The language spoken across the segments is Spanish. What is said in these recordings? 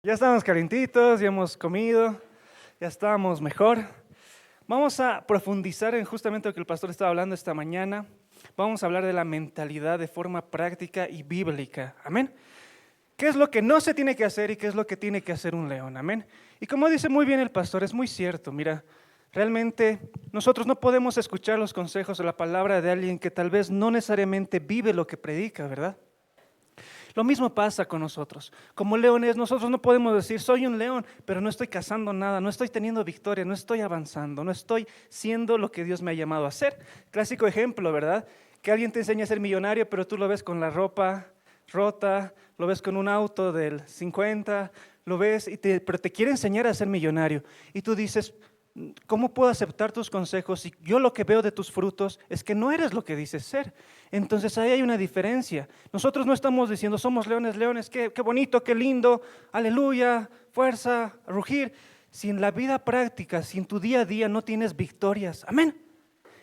Ya estamos calientitos, ya hemos comido, ya estamos mejor. Vamos a profundizar en justamente lo que el pastor estaba hablando esta mañana. Vamos a hablar de la mentalidad de forma práctica y bíblica. Amén. ¿Qué es lo que no se tiene que hacer y qué es lo que tiene que hacer un león? Amén. Y como dice muy bien el pastor, es muy cierto. Mira, realmente nosotros no podemos escuchar los consejos o la palabra de alguien que tal vez no necesariamente vive lo que predica, ¿verdad? Lo mismo pasa con nosotros. Como leones, nosotros no podemos decir, soy un león, pero no estoy cazando nada, no estoy teniendo victoria, no estoy avanzando, no estoy siendo lo que Dios me ha llamado a ser. Clásico ejemplo, ¿verdad? Que alguien te enseña a ser millonario, pero tú lo ves con la ropa rota, lo ves con un auto del 50, lo ves, pero te quiere enseñar a ser millonario. Y tú dices, ¿cómo puedo aceptar tus consejos si yo lo que veo de tus frutos es que no eres lo que dices ser? Entonces ahí hay una diferencia. Nosotros no estamos diciendo somos leones, leones, qué bonito, qué lindo, aleluya, fuerza, rugir. Si en la vida práctica, si en tu día a día no tienes victorias, amén.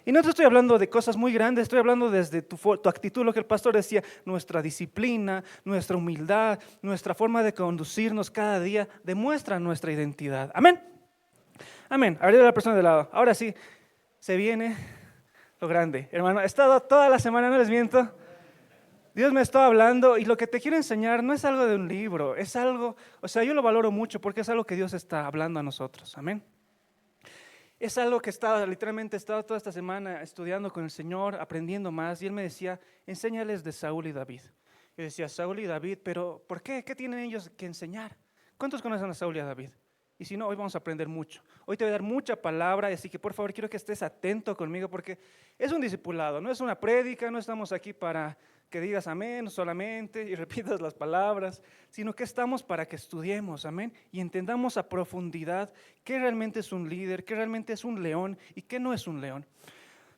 Y no te estoy hablando de cosas muy grandes, estoy hablando desde tu actitud, lo que el pastor decía, nuestra disciplina, nuestra humildad, nuestra forma de conducirnos cada día demuestra nuestra identidad. Amén. Amén. Abrir a la persona de lado. Ahora sí, se viene lo grande. Hermano, he estado toda la semana, no les miento. Dios me está hablando y lo que te quiero enseñar no es algo de un libro, es algo, o sea, yo lo valoro mucho porque es algo que Dios está hablando a nosotros. Amén. Es algo que literalmente he estado toda esta semana estudiando con el Señor, aprendiendo más. Y Él me decía, enséñales de Saúl y David. Yo decía, Saúl y David, pero ¿por qué? ¿Qué tienen ellos que enseñar? ¿Cuántos conocen a Saúl y a David? Y si no, hoy vamos a aprender mucho. Hoy te voy a dar mucha palabra, así que por favor quiero que estés atento conmigo porque es un discipulado, no es una prédica, no estamos aquí para que digas amén solamente y repitas las palabras, sino que estamos para que estudiemos, amén, y entendamos a profundidad qué realmente es un líder, qué realmente es un león y qué no es un león.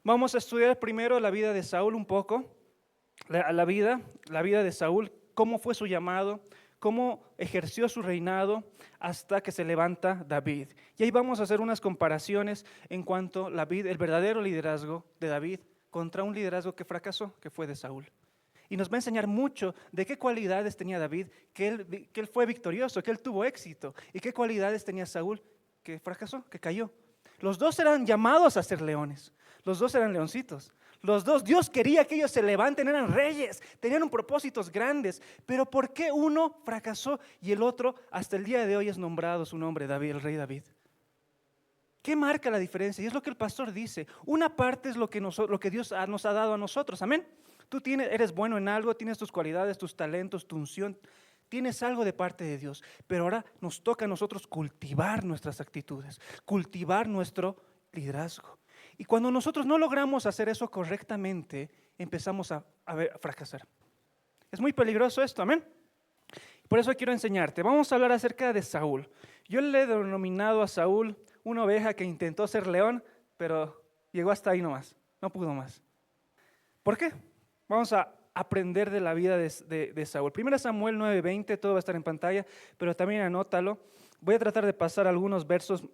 Vamos a estudiar primero la vida de Saúl un poco, la vida de Saúl, cómo fue su llamado, cómo ejerció su reinado hasta que se levanta David. Y ahí vamos a hacer unas comparaciones en cuanto a el verdadero liderazgo de David contra un liderazgo que fracasó, que fue de Saúl. Y nos va a enseñar mucho de qué cualidades tenía David, que él fue victorioso, que él tuvo éxito, y qué cualidades tenía Saúl, que fracasó, que cayó. Los dos eran llamados a ser leones, los dos eran leoncitos. Los dos, Dios quería que ellos se levanten, eran reyes, tenían propósitos grandes, pero ¿por qué uno fracasó y el otro hasta el día de hoy es nombrado su nombre, David, el rey David? ¿Qué marca la diferencia? Y es lo que el pastor dice. Una parte es lo que Dios nos ha dado a nosotros, amén. Tú eres bueno en algo, tienes tus cualidades, tus talentos, tu unción, tienes algo de parte de Dios, pero ahora nos toca a nosotros cultivar nuestras actitudes, cultivar nuestro liderazgo. Y cuando nosotros no logramos hacer eso correctamente, empezamos a fracasar. Es muy peligroso esto, amén. Por eso quiero enseñarte. Vamos a hablar acerca de Saúl. Yo le he denominado a Saúl una oveja que intentó ser león, pero llegó hasta ahí nomás, no pudo más. ¿Por qué? Vamos a aprender de la vida de Saúl. 1 Samuel 9:20, todo va a estar en pantalla, pero también anótalo. Voy a tratar de pasar algunos versos,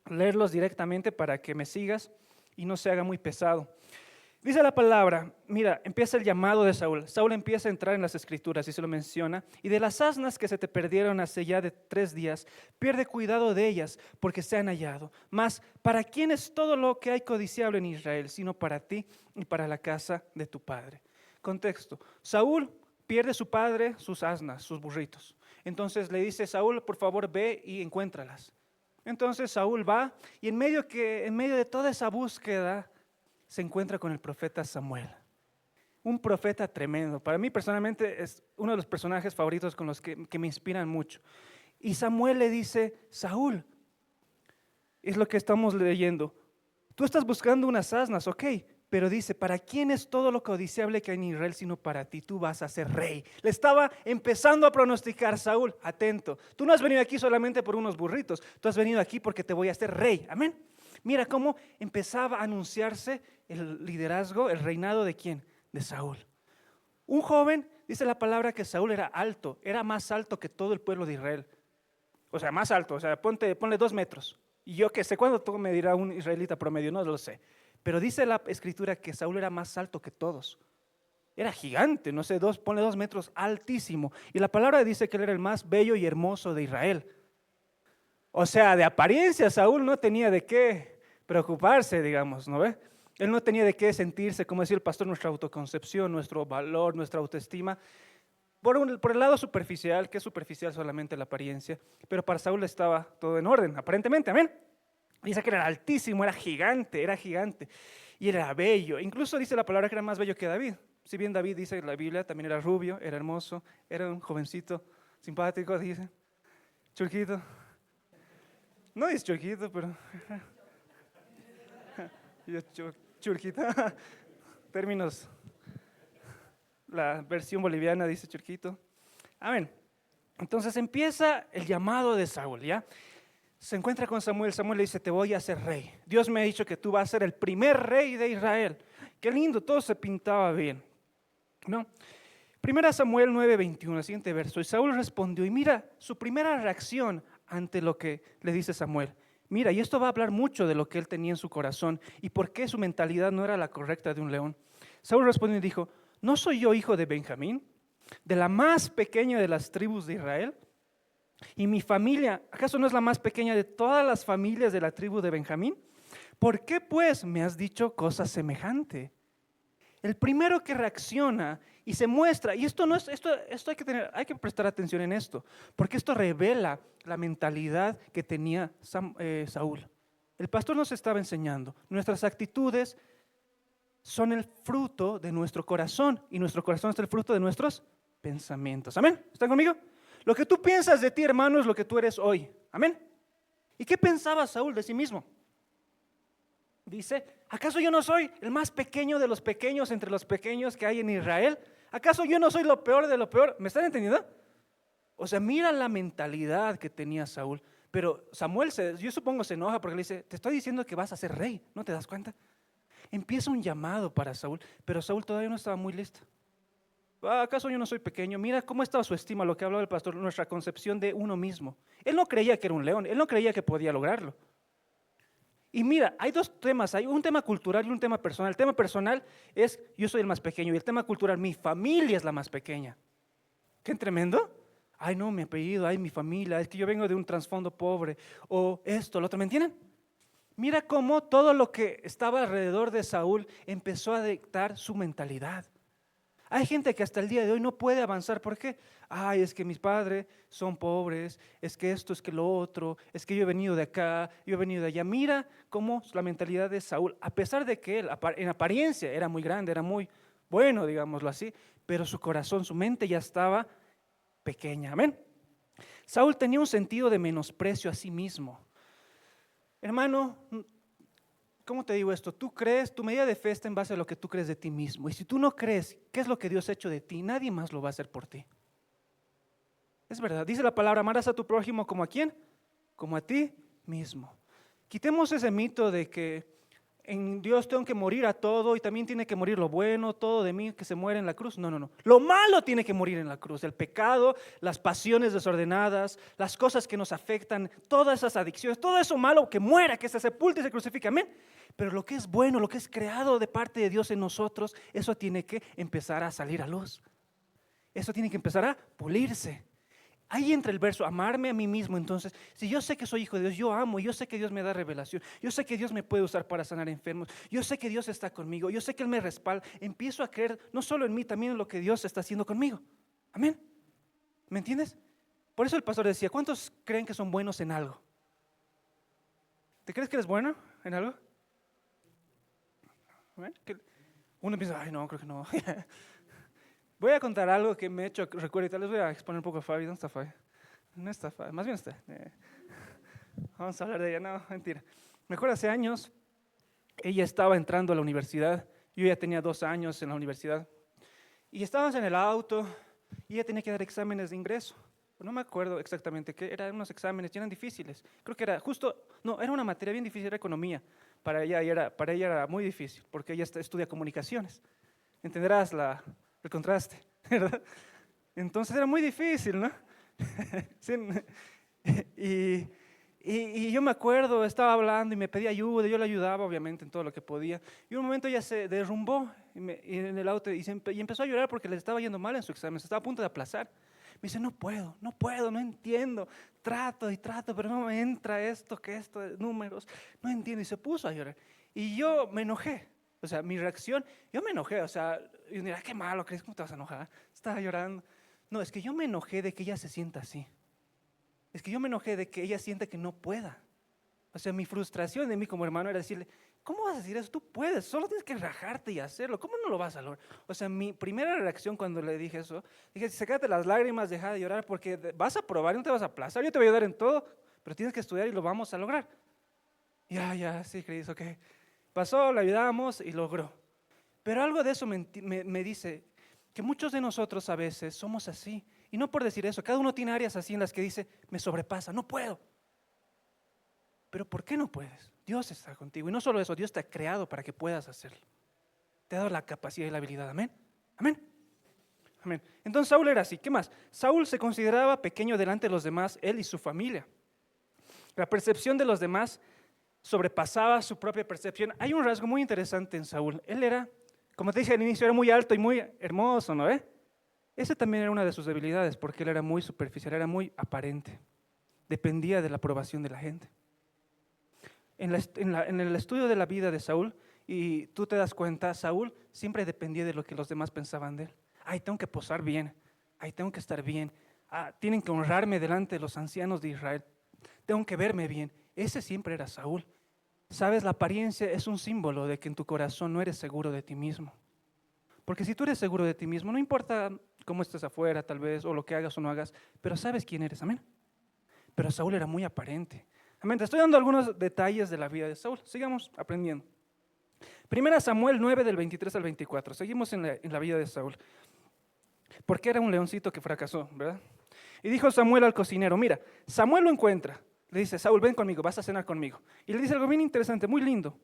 leerlos directamente para que me sigas y no se haga muy pesado. Dice la palabra, mira, empieza el llamado de Saúl. Saúl empieza a entrar en las escrituras y se lo menciona. Y de las asnas que se te perdieron hace ya de 3 días, pierde cuidado de ellas porque se han hallado. Mas, ¿para quién es todo lo que hay codiciable en Israel? Sino para ti y para la casa de tu padre. Contexto, Saúl pierde su padre sus asnas, sus burritos. Entonces le dice, Saúl, por favor ve y encuéntralas. Entonces Saúl va y en medio de toda esa búsqueda, se encuentra con el profeta Samuel. Un profeta tremendo. Para mí personalmente es uno de los personajes favoritos con los que me inspiran mucho. Y Samuel le dice, Saúl, es lo que estamos leyendo. Tú estás buscando unas asnas, ok, pero dice, ¿para quién es todo lo codiciable que hay en Israel sino para ti? Tú vas a ser rey. Le estaba empezando a pronosticar Saúl, atento. Tú no has venido aquí solamente por unos burritos, tú has venido aquí porque te voy a hacer rey, amén. Mira cómo empezaba a anunciarse el liderazgo, el reinado de ¿quién? De Saúl. Un joven, dice la palabra que Saúl era alto, era más alto que todo el pueblo de Israel. O sea, más alto, o sea, ponle 2 metros. Y yo que sé, ¿cuánto me dirá un israelita promedio? No lo sé. Pero dice la escritura que Saúl era más alto que todos. era gigante, no sé, ponle 2 metros, altísimo. Y la palabra dice que él era el más bello y hermoso de Israel. O sea, de apariencia Saúl no tenía de qué preocuparse, digamos, ¿no ve? Él no tenía de qué sentirse, como decía el pastor, nuestra autoconcepción, nuestro valor, nuestra autoestima. Por el lado superficial, que es superficial solamente la apariencia, pero para Saúl estaba todo en orden, aparentemente, amén. Dice que era altísimo, era gigante, y era bello. Incluso dice la palabra que era más bello que David. Si bien David dice en la Biblia, también era rubio, era hermoso, era un jovencito simpático, dice, churquito. No es churquito, pero churquito, términos, la versión boliviana dice churquito. Amén. Entonces empieza el llamado de Saúl, ¿ya? Se encuentra con Samuel, Samuel le dice, te voy a hacer rey. Dios me ha dicho que tú vas a ser el primer rey de Israel. Qué lindo, todo se pintaba bien, ¿no? Primera Samuel 9:21, el siguiente verso. Y Saúl respondió, y mira su primera reacción ante lo que le dice Samuel. Mira, y esto va a hablar mucho de lo que él tenía en su corazón y por qué su mentalidad no era la correcta de un león. Saúl respondió y dijo, ¿no soy yo hijo de Benjamín, de la más pequeña de las tribus de Israel? ¿Y mi familia, acaso no es la más pequeña de todas las familias de la tribu de Benjamín? ¿Por qué pues me has dicho cosa semejante? El primero que reacciona y se muestra, y esto hay que prestar atención en esto, porque esto revela la mentalidad que tenía Saúl. El pastor nos estaba enseñando, nuestras actitudes son el fruto de nuestro corazón, y nuestro corazón es el fruto de nuestros pensamientos. ¿Amén? ¿Están conmigo? Lo que tú piensas de ti, hermano, es lo que tú eres hoy. Amén. ¿Y qué pensaba Saúl de sí mismo? Dice, ¿acaso yo no soy el más pequeño de los pequeños entre los pequeños que hay en Israel? ¿Acaso yo no soy lo peor de lo peor? ¿Me están entendiendo? O sea, mira la mentalidad que tenía Saúl. Pero Samuel, yo supongo, se enoja porque le dice, te estoy diciendo que vas a ser rey, ¿no te das cuenta? Empieza un llamado para Saúl, pero Saúl todavía no estaba muy listo. ¿Acaso yo no soy pequeño? Mira cómo estaba su estima, lo que hablaba el pastor, nuestra concepción de uno mismo. Él no creía que era un león, él no creía que podía lograrlo. Y mira, hay dos temas, hay un tema cultural y un tema personal. El tema personal es, yo soy el más pequeño, y el tema cultural, mi familia es la más pequeña. ¿Qué tremendo? Ay, no, mi apellido, ay, mi familia, es que yo vengo de un trasfondo pobre, o esto, lo otro, ¿me entienden? Mira cómo todo lo que estaba alrededor de Saúl empezó a dictar su mentalidad. Hay gente que hasta el día de hoy no puede avanzar. ¿Por qué? Ay, es que mis padres son pobres, es que esto, es que lo otro, es que yo he venido de acá, yo he venido de allá. Mira cómo la mentalidad de Saúl, a pesar de que él en apariencia era muy grande, era muy bueno, digámoslo así, pero su corazón, su mente ya estaba pequeña. Amén. Saúl tenía un sentido de menosprecio a sí mismo. Hermano, ¿cómo te digo esto? Tú crees, tu medida de fe está en base a lo que tú crees de ti mismo. Y si tú no crees qué es lo que Dios ha hecho de ti, nadie más lo va a hacer por ti. Es verdad, dice la palabra, amarás a tu prójimo como a quién, como a ti mismo. Quitemos ese mito de que en Dios tengo que morir a todo y también tiene que morir lo bueno, todo de mí que se muere en la cruz. No, no, no. Lo malo tiene que morir en la cruz. El pecado, las pasiones desordenadas, las cosas que nos afectan, todas esas adicciones, todo eso malo que muera, que se sepulte y se crucifique. Amén. Pero lo que es bueno, lo que es creado de parte de Dios en nosotros, eso tiene que empezar a salir a luz. Eso tiene que empezar a pulirse. Ahí entra el verso, amarme a mí mismo. Entonces, si yo sé que soy hijo de Dios, yo amo, yo sé que Dios me da revelación, yo sé que Dios me puede usar para sanar enfermos, yo sé que Dios está conmigo, yo sé que Él me respalda. Empiezo a creer no solo en mí, también en lo que Dios está haciendo conmigo. Amén. ¿Me entiendes? Por eso el pastor decía, ¿cuántos creen que son buenos en algo? ¿Te crees que eres bueno en algo? ¿Amén? Uno piensa, ay no, creo que no. Voy a contar algo que me ha hecho recuerdo y tal vez voy a exponer un poco a Fabi. ¿Dónde está Fabi? No está Fabi, más bien está. Vamos a hablar de ella, no, mentira. Mejor hace años, ella estaba entrando a la universidad, yo ya tenía 2 años en la universidad, y estábamos en el auto, y ella tenía que dar exámenes de ingreso. No me acuerdo exactamente qué, eran unos exámenes, y eran difíciles. Creo que era justo, no, era una materia bien difícil, era economía. Para ella era muy difícil, porque ella estudia comunicaciones. Entenderás el contraste, ¿verdad? Entonces era muy difícil, ¿no? Sí, y Y yo me acuerdo, estaba hablando y me pedía ayuda, yo le ayudaba obviamente en todo lo que podía. Y un momento ella se derrumbó y en el auto y empezó a llorar porque le estaba yendo mal en su examen, se estaba a punto de aplazar. Me dice, no puedo, no entiendo, trato y trato, pero no me entra esto de números, no entiendo. Y se puso a llorar. Y yo me enojé, o sea, mi reacción, yo me enojé, o sea, y mira, qué malo, ¿crees? ¿Cómo te vas a enojar? Estaba llorando. No, es que yo me enojé de que ella se sienta así. Es que yo me enojé de que ella siente que no pueda. O sea, mi frustración de mí como hermano era decirle, ¿cómo vas a decir eso? Tú puedes, solo tienes que rajarte y hacerlo. ¿Cómo no lo vas a lograr? O sea, mi primera reacción cuando le dije eso, dije, sacate las lágrimas, deja de llorar porque vas a probar y no te vas a aplazar. Yo te voy a ayudar en todo, pero tienes que estudiar y lo vamos a lograr. Ya, sí, Cris, ok. Pasó, le ayudamos y logró. Pero algo de eso me dice que muchos de nosotros a veces somos así. Y no por decir eso, cada uno tiene áreas así en las que dice, me sobrepasa, no puedo. Pero ¿por qué no puedes? Dios está contigo. Y no solo eso, Dios te ha creado para que puedas hacerlo. Te ha dado la capacidad y la habilidad. Amén. Amén. Amén. Entonces Saúl era así. ¿Qué más? Saúl se consideraba pequeño delante de los demás, él y su familia. La percepción de los demás sobrepasaba su propia percepción. Hay un rasgo muy interesante en Saúl. Él era, como te dije al inicio, era muy alto y muy hermoso, ¿no? Ese también era una de sus debilidades, porque él era muy superficial, era muy aparente. Dependía de la aprobación de la gente. En el estudio de la vida de Saúl, y tú te das cuenta, Saúl siempre dependía de lo que los demás pensaban de él. Ay, tengo que posar bien, ay, tengo que estar bien, tienen que honrarme delante de los ancianos de Israel, tengo que verme bien. Ese siempre era Saúl. Sabes, la apariencia es un símbolo de que en tu corazón no eres seguro de ti mismo. Porque si tú eres seguro de ti mismo, no importa cómo estés afuera tal vez, o lo que hagas o no hagas, pero sabes quién eres, amén. Pero Saúl era muy aparente. Amén, te estoy dando algunos detalles de la vida de Saúl. Sigamos aprendiendo. Primera Samuel 9 del 23 al 24. Seguimos en la vida de Saúl. Porque era un leoncito que fracasó, ¿verdad? Y dijo Samuel al cocinero, mira, Samuel lo encuentra. Le dice, Saúl, ven conmigo, vas a cenar conmigo. Y le dice algo bien interesante, muy lindo.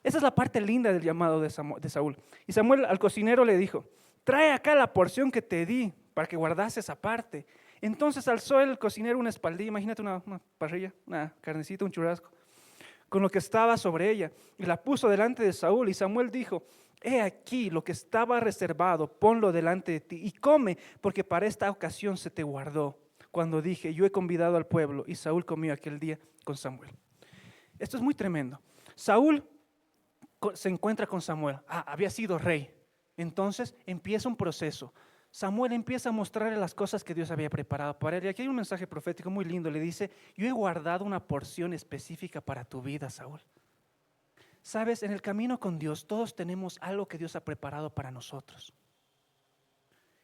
Esa es la parte linda del llamado de Saúl. Y Samuel al cocinero le dijo, trae acá la porción que te di para que guardases aparte. Entonces alzó el cocinero una espaldilla, imagínate una parrilla, una carnecita, un churrasco, con lo que estaba sobre ella, y la puso delante de Saúl. Y Samuel dijo, he aquí lo que estaba reservado, ponlo delante de ti y come, porque para esta ocasión se te guardó. Cuando dije, yo he convidado al pueblo, y Saúl comió aquel día con Samuel. Esto es muy tremendo. Saúl se encuentra con Samuel, había sido rey. Entonces empieza un proceso. Samuel empieza a mostrarle las cosas que Dios había preparado para él. Y aquí hay un mensaje profético muy lindo. Le dice, yo he guardado una porción específica para tu vida, Saúl. Sabes, en el camino con Dios todos tenemos algo que Dios ha preparado para nosotros.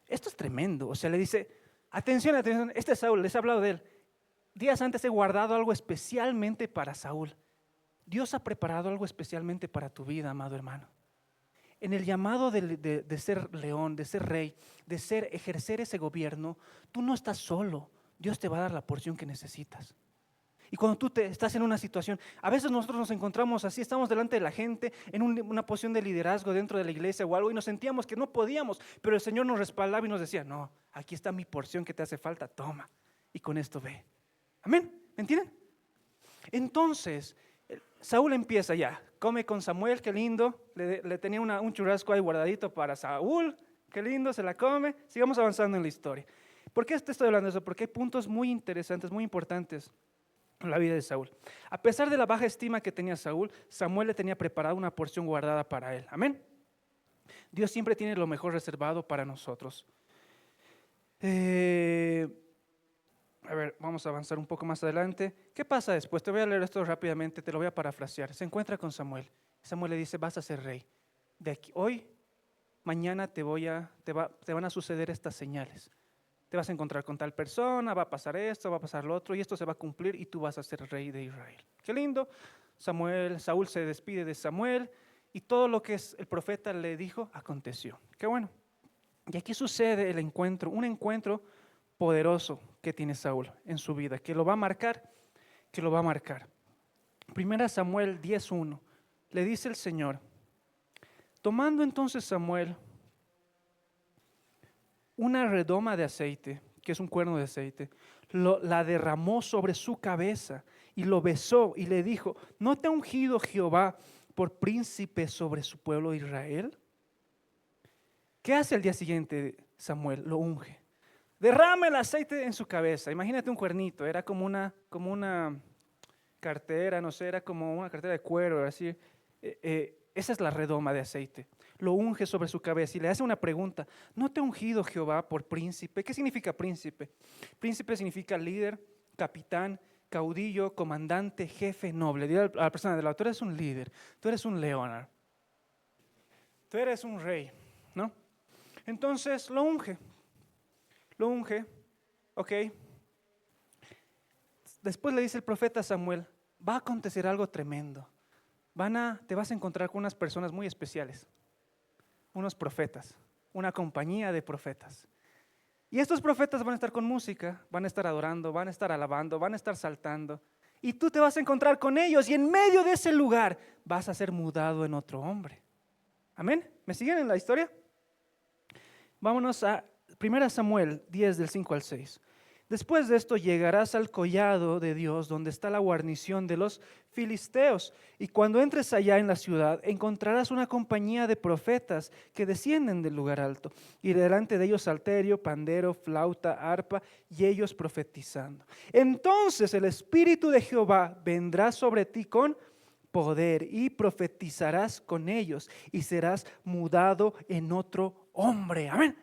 Esto es tremendo. O sea, le dice, atención, este es Saúl, les he hablado de él. Días antes he guardado algo especialmente para Saúl. Dios ha preparado algo especialmente para tu vida, amado hermano. En el llamado de ser león, de ser rey, de ejercer ese gobierno, tú no estás solo. Dios te va a dar la porción que necesitas. Y cuando tú estás en una situación, a veces nosotros nos encontramos así, estamos delante de la gente, en una posición de liderazgo dentro de la iglesia o algo, y nos sentíamos que no podíamos, pero el Señor nos respaldaba y nos decía, no, aquí está mi porción que te hace falta, toma, y con esto ve. Amén, ¿me entienden? Entonces, Saúl empieza ya, come con Samuel, qué lindo, le tenía un churrasco ahí guardadito para Saúl, qué lindo, se la come. Sigamos avanzando en la historia. ¿Por qué te estoy hablando de eso? Porque hay puntos muy interesantes, muy importantes en la vida de Saúl. A pesar de la baja estima que tenía Saúl, Samuel le tenía preparada una porción guardada para él. Amén. Dios siempre tiene lo mejor reservado para nosotros. A ver, vamos a avanzar un poco más adelante. ¿Qué pasa después? Te voy a leer esto rápidamente, te lo voy a parafrasear. Se encuentra con Samuel. Samuel le dice, vas a ser rey. De aquí, hoy, mañana te van a suceder estas señales. Te vas a encontrar con tal persona, va a pasar esto, va a pasar lo otro, y esto se va a cumplir y tú vas a ser rey de Israel. Qué lindo. Saúl se despide de Samuel y todo lo que el profeta le dijo aconteció. Qué bueno. Y aquí sucede el encuentro, un encuentro poderoso que tiene Saúl en su vida, que lo va a marcar, Primera Samuel 10:1, le dice el Señor, tomando entonces Samuel una redoma de aceite, que es un cuerno de aceite, la derramó sobre su cabeza y lo besó y le dijo, ¿no te ha ungido Jehová por príncipe sobre su pueblo Israel? ¿Qué hace al día siguiente Samuel? Lo unge. Derrama el aceite en su cabeza. Imagínate un cuernito, era como una cartera, no sé, era como una cartera de cuero, así. Esa es la redoma de aceite. Lo unge sobre su cabeza y le hace una pregunta. ¿No te ha ungido Jehová por príncipe? ¿Qué significa príncipe? Príncipe significa líder, capitán, caudillo, comandante, jefe, noble. Dile a la persona de lado, tú eres un líder, tú eres un león, tú eres un rey, ¿no? Entonces lo unge, ok. Después le dice el profeta Samuel, va a acontecer algo tremendo. Te vas a encontrar con unas personas muy especiales, unos profetas, una compañía de profetas. Y estos profetas van a estar con música, van a estar adorando, van a estar alabando, van a estar saltando. Y tú te vas a encontrar con ellos y en medio de ese lugar vas a ser mudado en otro hombre. ¿Amén? ¿Me siguen en la historia? Vámonos a 1 Samuel 10 del 5 al 6. Después de esto llegarás al collado de Dios donde está la guarnición de los filisteos y cuando entres allá en la ciudad encontrarás una compañía de profetas que descienden del lugar alto y delante de ellos salterio, pandero, flauta, arpa y ellos profetizando. Entonces el Espíritu de Jehová vendrá sobre ti con poder y profetizarás con ellos y serás mudado en otro hombre. Amén.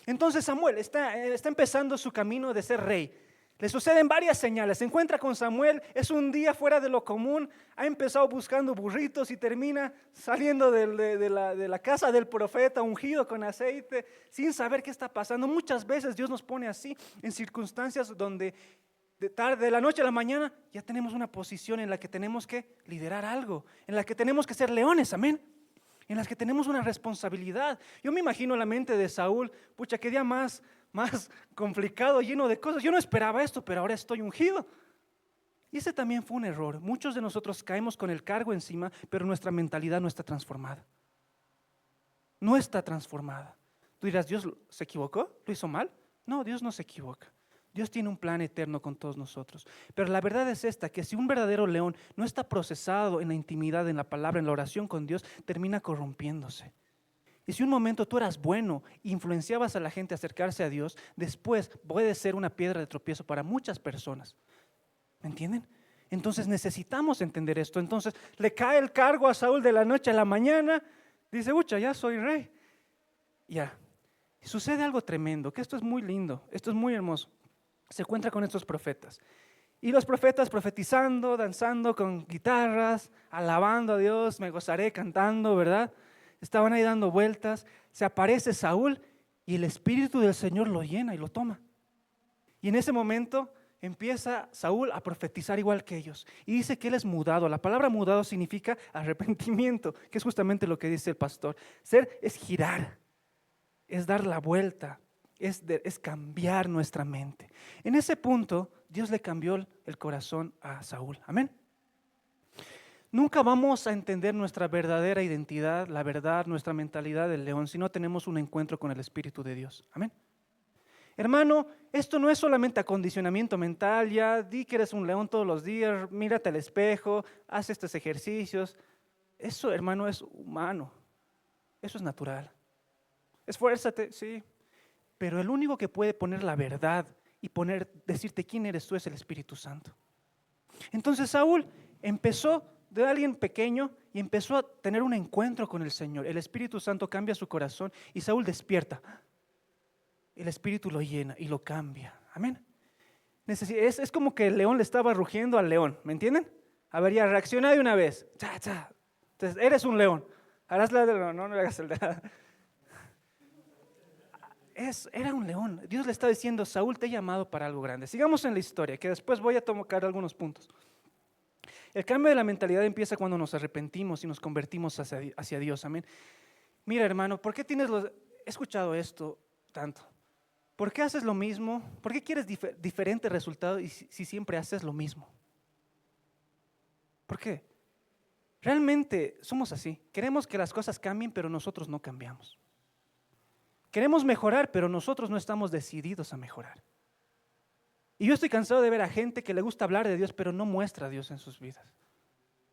Entonces Samuel está empezando su camino de ser rey. Le suceden varias señales. Se encuentra con Samuel, es un día fuera de lo común. Ha empezado buscando burritos y termina saliendo de la casa del profeta ungido con aceite sin saber qué está pasando. Muchas veces Dios nos pone así en circunstancias donde de la noche a la mañana ya tenemos una posición en la que tenemos que liderar algo, en la que tenemos que ser leones, amén. En las que tenemos una responsabilidad. Yo me imagino la mente de Saúl, pucha, qué día más complicado, lleno de cosas. Yo no esperaba esto, pero ahora estoy ungido. Y ese también fue un error. Muchos de nosotros caemos con el cargo encima, pero nuestra mentalidad no está transformada. No está transformada. Tú dirás, ¿Dios se equivocó? ¿Lo hizo mal? No, Dios no se equivoca. Dios tiene un plan eterno con todos nosotros. Pero la verdad es esta, que si un verdadero león no está procesado en la intimidad, en la palabra, en la oración con Dios, termina corrompiéndose. Y si un momento tú eras bueno, influenciabas a la gente a acercarse a Dios, después puede ser una piedra de tropiezo para muchas personas. ¿Me entienden? Entonces necesitamos entender esto. Entonces le cae el cargo a Saúl de la noche a la mañana. Dice, ucha, ya soy rey. Ya. Y sucede algo tremendo, que esto es muy lindo, esto es muy hermoso. Se encuentra con estos profetas. Y los profetas profetizando, danzando con guitarras, alabando a Dios, me gozaré cantando, ¿verdad? Estaban ahí dando vueltas. Se aparece Saúl y el Espíritu del Señor lo llena y lo toma. Y en ese momento empieza Saúl a profetizar igual que ellos. Y dice que él es mudado. La palabra mudado significa arrepentimiento, que es justamente lo que dice el pastor. Ser es girar, es dar la vuelta. Es cambiar nuestra mente. En ese punto, Dios le cambió el corazón a Saúl. Amén. Nunca vamos a entender nuestra verdadera identidad, la verdad, nuestra mentalidad del león, si no tenemos un encuentro con el Espíritu de Dios. Amén. Hermano, esto no es solamente acondicionamiento mental, ya di que eres un león todos los días, mírate al espejo, haz estos ejercicios. Eso, hermano, es humano. Eso es natural. Esfuérzate, sí. Pero el único que puede poner la verdad y decirte quién eres tú es el Espíritu Santo. Entonces Saúl empezó de alguien pequeño y empezó a tener un encuentro con el Señor. El Espíritu Santo cambia su corazón y Saúl despierta. El Espíritu lo llena y lo cambia. Amén. Es como que el león le estaba rugiendo al león, ¿me entienden? A ver, ya reacciona de una vez. Cha, cha. Entonces, eres un león. Harás la de no le hagas el de Era un león. Dios le está diciendo, Saúl, te he llamado para algo grande. Sigamos en la historia, que después voy a tocar algunos puntos. El cambio de la mentalidad empieza cuando nos arrepentimos y nos convertimos hacia Dios. Amén. Mira, hermano, ¿por qué he escuchado esto tanto? ¿Por qué haces lo mismo? ¿Por qué quieres diferente resultado si siempre haces lo mismo? ¿Por qué? Realmente somos así. Queremos que las cosas cambien, pero nosotros no cambiamos. Queremos mejorar, pero nosotros no estamos decididos a mejorar. Y yo estoy cansado de ver a gente que le gusta hablar de Dios, pero no muestra a Dios en sus vidas.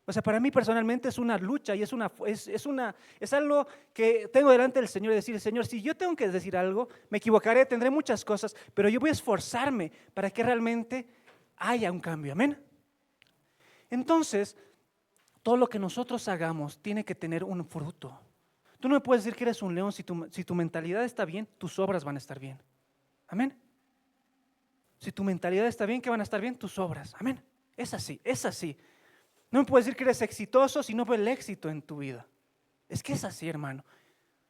O sea, para mí personalmente es una lucha y es algo que tengo delante del Señor y decir, Señor, si yo tengo que decir algo, me equivocaré, tendré muchas cosas, pero yo voy a esforzarme para que realmente haya un cambio. Amén. Entonces, todo lo que nosotros hagamos tiene que tener un fruto. Tú no me puedes decir que eres un león. Si tu mentalidad está bien, tus obras van a estar bien. Amén. Si tu mentalidad está bien, ¿qué van a estar bien? Tus obras. Amén. Es así, es así. No me puedes decir que eres exitoso si no ve el éxito en tu vida. Es que es así, hermano.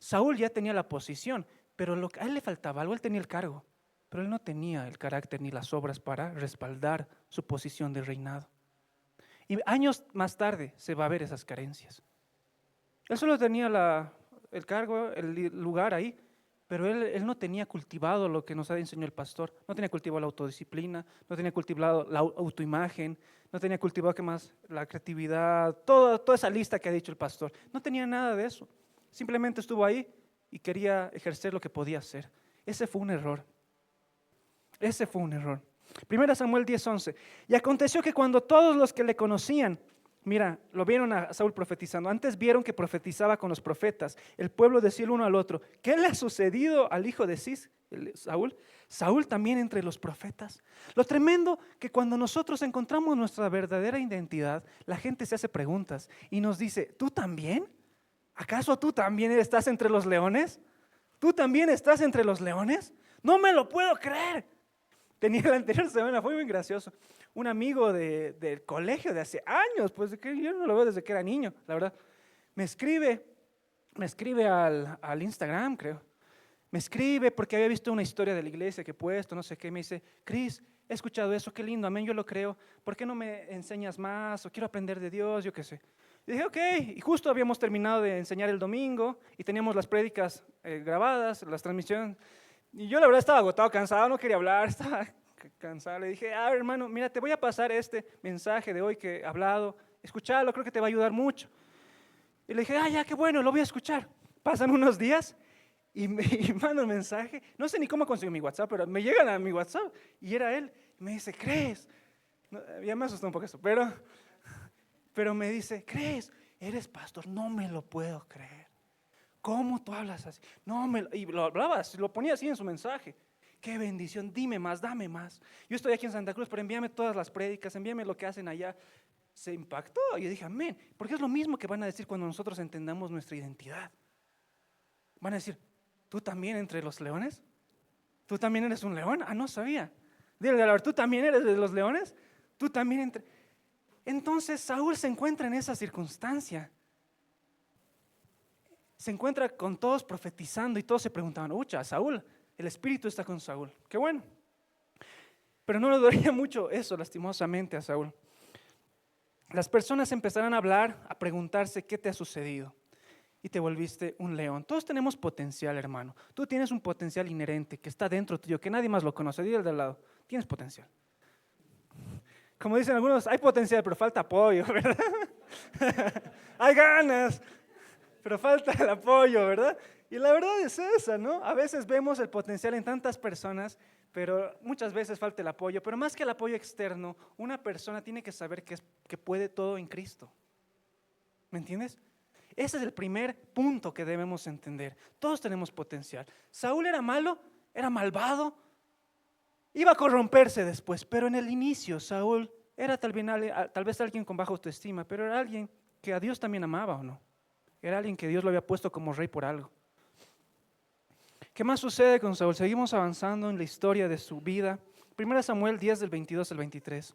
Saúl ya tenía la posición, pero a él le faltaba algo. Él tenía el cargo, pero él no tenía el carácter ni las obras para respaldar su posición de reinado. Y años más tarde se va a ver esas carencias. Él solo tenía el cargo, el lugar ahí, pero él no tenía cultivado lo que nos ha enseñado el pastor. No tenía cultivado la autodisciplina, no tenía cultivado la autoimagen, no tenía cultivado, ¿qué más? La creatividad, toda esa lista que ha dicho el pastor. No tenía nada de eso. Simplemente estuvo ahí y quería ejercer lo que podía hacer. Ese fue un error. Ese fue un error. 1 Samuel 10:11. Y aconteció que cuando todos los que le conocían, mira, lo vieron a Saúl profetizando, antes vieron que profetizaba con los profetas, el pueblo decía el uno al otro, ¿qué le ha sucedido al hijo de Cis, Saúl? Saúl también entre los profetas. Lo tremendo que cuando nosotros encontramos nuestra verdadera identidad, la gente se hace preguntas y nos dice, ¿tú también? ¿Acaso tú también estás entre los leones? ¿Tú también estás entre los leones? No me lo puedo creer. Tenía la anterior semana, fue muy gracioso, un amigo del colegio de hace años, pues que yo no lo veo desde que era niño, la verdad. Me escribe al Instagram, creo. Me escribe porque había visto una historia de la iglesia que he puesto, no sé qué. Me dice, Cris, he escuchado eso, qué lindo, amén, yo lo creo. ¿Por qué no me enseñas más? O quiero aprender de Dios, yo qué sé. Y dije, ok, y justo habíamos terminado de enseñar el domingo y teníamos las prédicas grabadas, las transmisiones. Y yo la verdad estaba agotado, cansado, no quería hablar, estaba cansado. Le dije, hermano, mira, te voy a pasar este mensaje de hoy que he hablado, escúchalo, creo que te va a ayudar mucho. Y le dije, ya, qué bueno, lo voy a escuchar. Pasan unos días y me manda un mensaje, no sé ni cómo consiguió mi WhatsApp, pero me llegan a mi WhatsApp y era él. Y me dice, ¿crees? No, ya me asustó un poco eso, pero me dice, ¿crees? Eres pastor, no me lo puedo creer. ¿Cómo tú hablas así? Y lo hablaba, lo ponía así en su mensaje. Qué bendición, dime más, dame más. Yo estoy aquí en Santa Cruz, pero envíame todas las prédicas, envíame lo que hacen allá. Se impactó y yo dije, amén, porque es lo mismo que van a decir cuando nosotros entendamos nuestra identidad. Van a decir, ¿tú también entre los leones? ¿Tú también eres un león? No sabía. Dile, a ver, ¿tú también eres de los leones? ¿Tú también entre...? Entonces Saúl se encuentra en esa circunstancia. Se encuentra con todos profetizando y todos se preguntaban, Saúl, el Espíritu está con Saúl. Qué bueno. Pero no le duraría mucho eso, lastimosamente, a Saúl. Las personas empezarán a hablar, a preguntarse qué te ha sucedido. Y te volviste un león. Todos tenemos potencial, hermano. Tú tienes un potencial inherente que está dentro tuyo, que nadie más lo conoce. Dile al de al lado, tienes potencial. Como dicen algunos, hay potencial, pero falta apoyo, ¿verdad? Hay ganas, pero falta el apoyo, ¿verdad? Y la verdad es esa, ¿no? A veces vemos el potencial en tantas personas, pero muchas veces falta el apoyo. Pero más que el apoyo externo, una persona tiene que saber que puede todo en Cristo. ¿Me entiendes? Ese es el primer punto que debemos entender. Todos tenemos potencial. Saúl era malo, era malvado, iba a corromperse después, pero en el inicio Saúl era tal vez alguien con baja autoestima, pero era alguien que a Dios también amaba, ¿o no? Era alguien que Dios lo había puesto como rey por algo. ¿Qué más sucede con Saúl? Seguimos avanzando en la historia de su vida. 1 Samuel 10 del 22 al 23.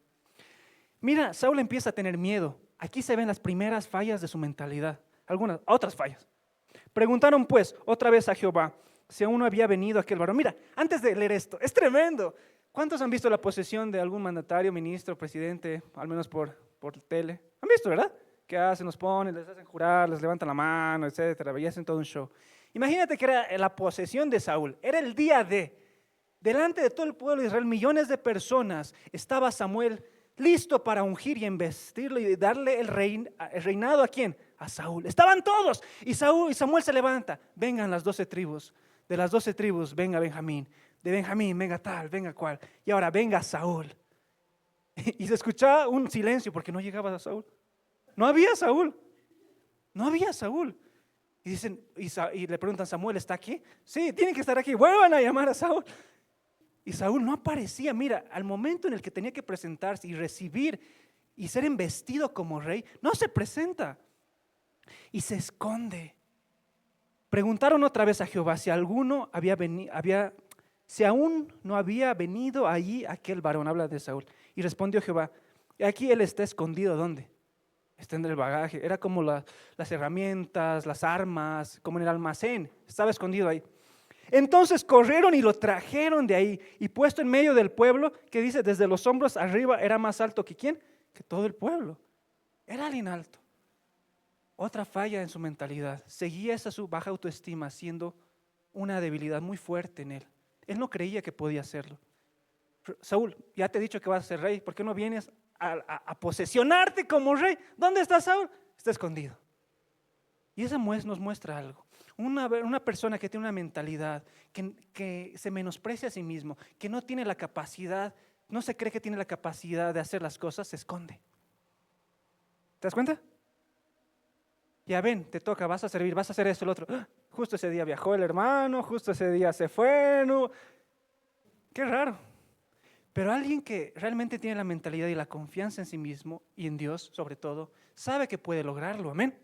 Mira, Saúl empieza a tener miedo. Aquí se ven las primeras fallas de su mentalidad. Otras fallas. Preguntaron pues otra vez a Jehová si aún no había venido aquel varón. Mira, antes de leer esto, es tremendo. ¿Cuántos han visto la posesión de algún mandatario, ministro, presidente, al menos por tele? ¿Han visto, verdad? Que hacen, los ponen, les hacen jurar, les levantan la mano, etcétera, y hacen todo un show. Imagínate que era la posesión de Saúl, era el día delante de todo el pueblo de Israel, millones de personas, estaba Samuel listo para ungir y investirlo y darle el reinado ¿a quién? A Saúl. Estaban todos y Samuel se levanta, vengan las 12 tribus De las 12 tribus, venga Benjamín. De Benjamín, venga tal, venga cual. Y ahora venga Saúl. Y se escuchaba un silencio porque no llegaba a Saúl. No había Saúl. No había Saúl. Y dicen, y le preguntan, ¿Samuel está aquí? Sí, tiene que estar aquí. Vuelvan a llamar a Saúl. Y Saúl no aparecía. Mira, al momento en el que tenía que presentarse y recibir y ser embestido como rey, no se presenta. Y se esconde. Preguntaron otra vez a Jehová si alguno si aún no había venido allí aquel varón, habla de Saúl. Y respondió Jehová, aquí él está escondido, ¿dónde? Está en el bagaje, era como las herramientas, las armas, como en el almacén, estaba escondido ahí. Entonces corrieron y lo trajeron de ahí, y puesto en medio del pueblo, que dice, desde los hombros arriba era más alto que ¿quién? Que todo el pueblo. Era alguien alto. Otra falla en su mentalidad, seguía esa su baja autoestima siendo una debilidad muy fuerte en él. Él no creía que podía hacerlo. Saúl, ya te he dicho que vas a ser rey, ¿por qué no vienes a posesionarte como rey? ¿Dónde está Saúl? Está escondido. Y esa nos muestra algo. Una persona que tiene una mentalidad que se menosprecia a sí mismo, que no tiene la capacidad, no se cree que tiene la capacidad de hacer las cosas, se esconde. ¿Te das cuenta? Ya ven, te toca, vas a servir, vas a hacer esto, el otro. Justo ese día viajó el hermano, justo ese día se fue. No. Qué raro. Pero alguien que realmente tiene la mentalidad y la confianza en sí mismo y en Dios, sobre todo, sabe que puede lograrlo, amén.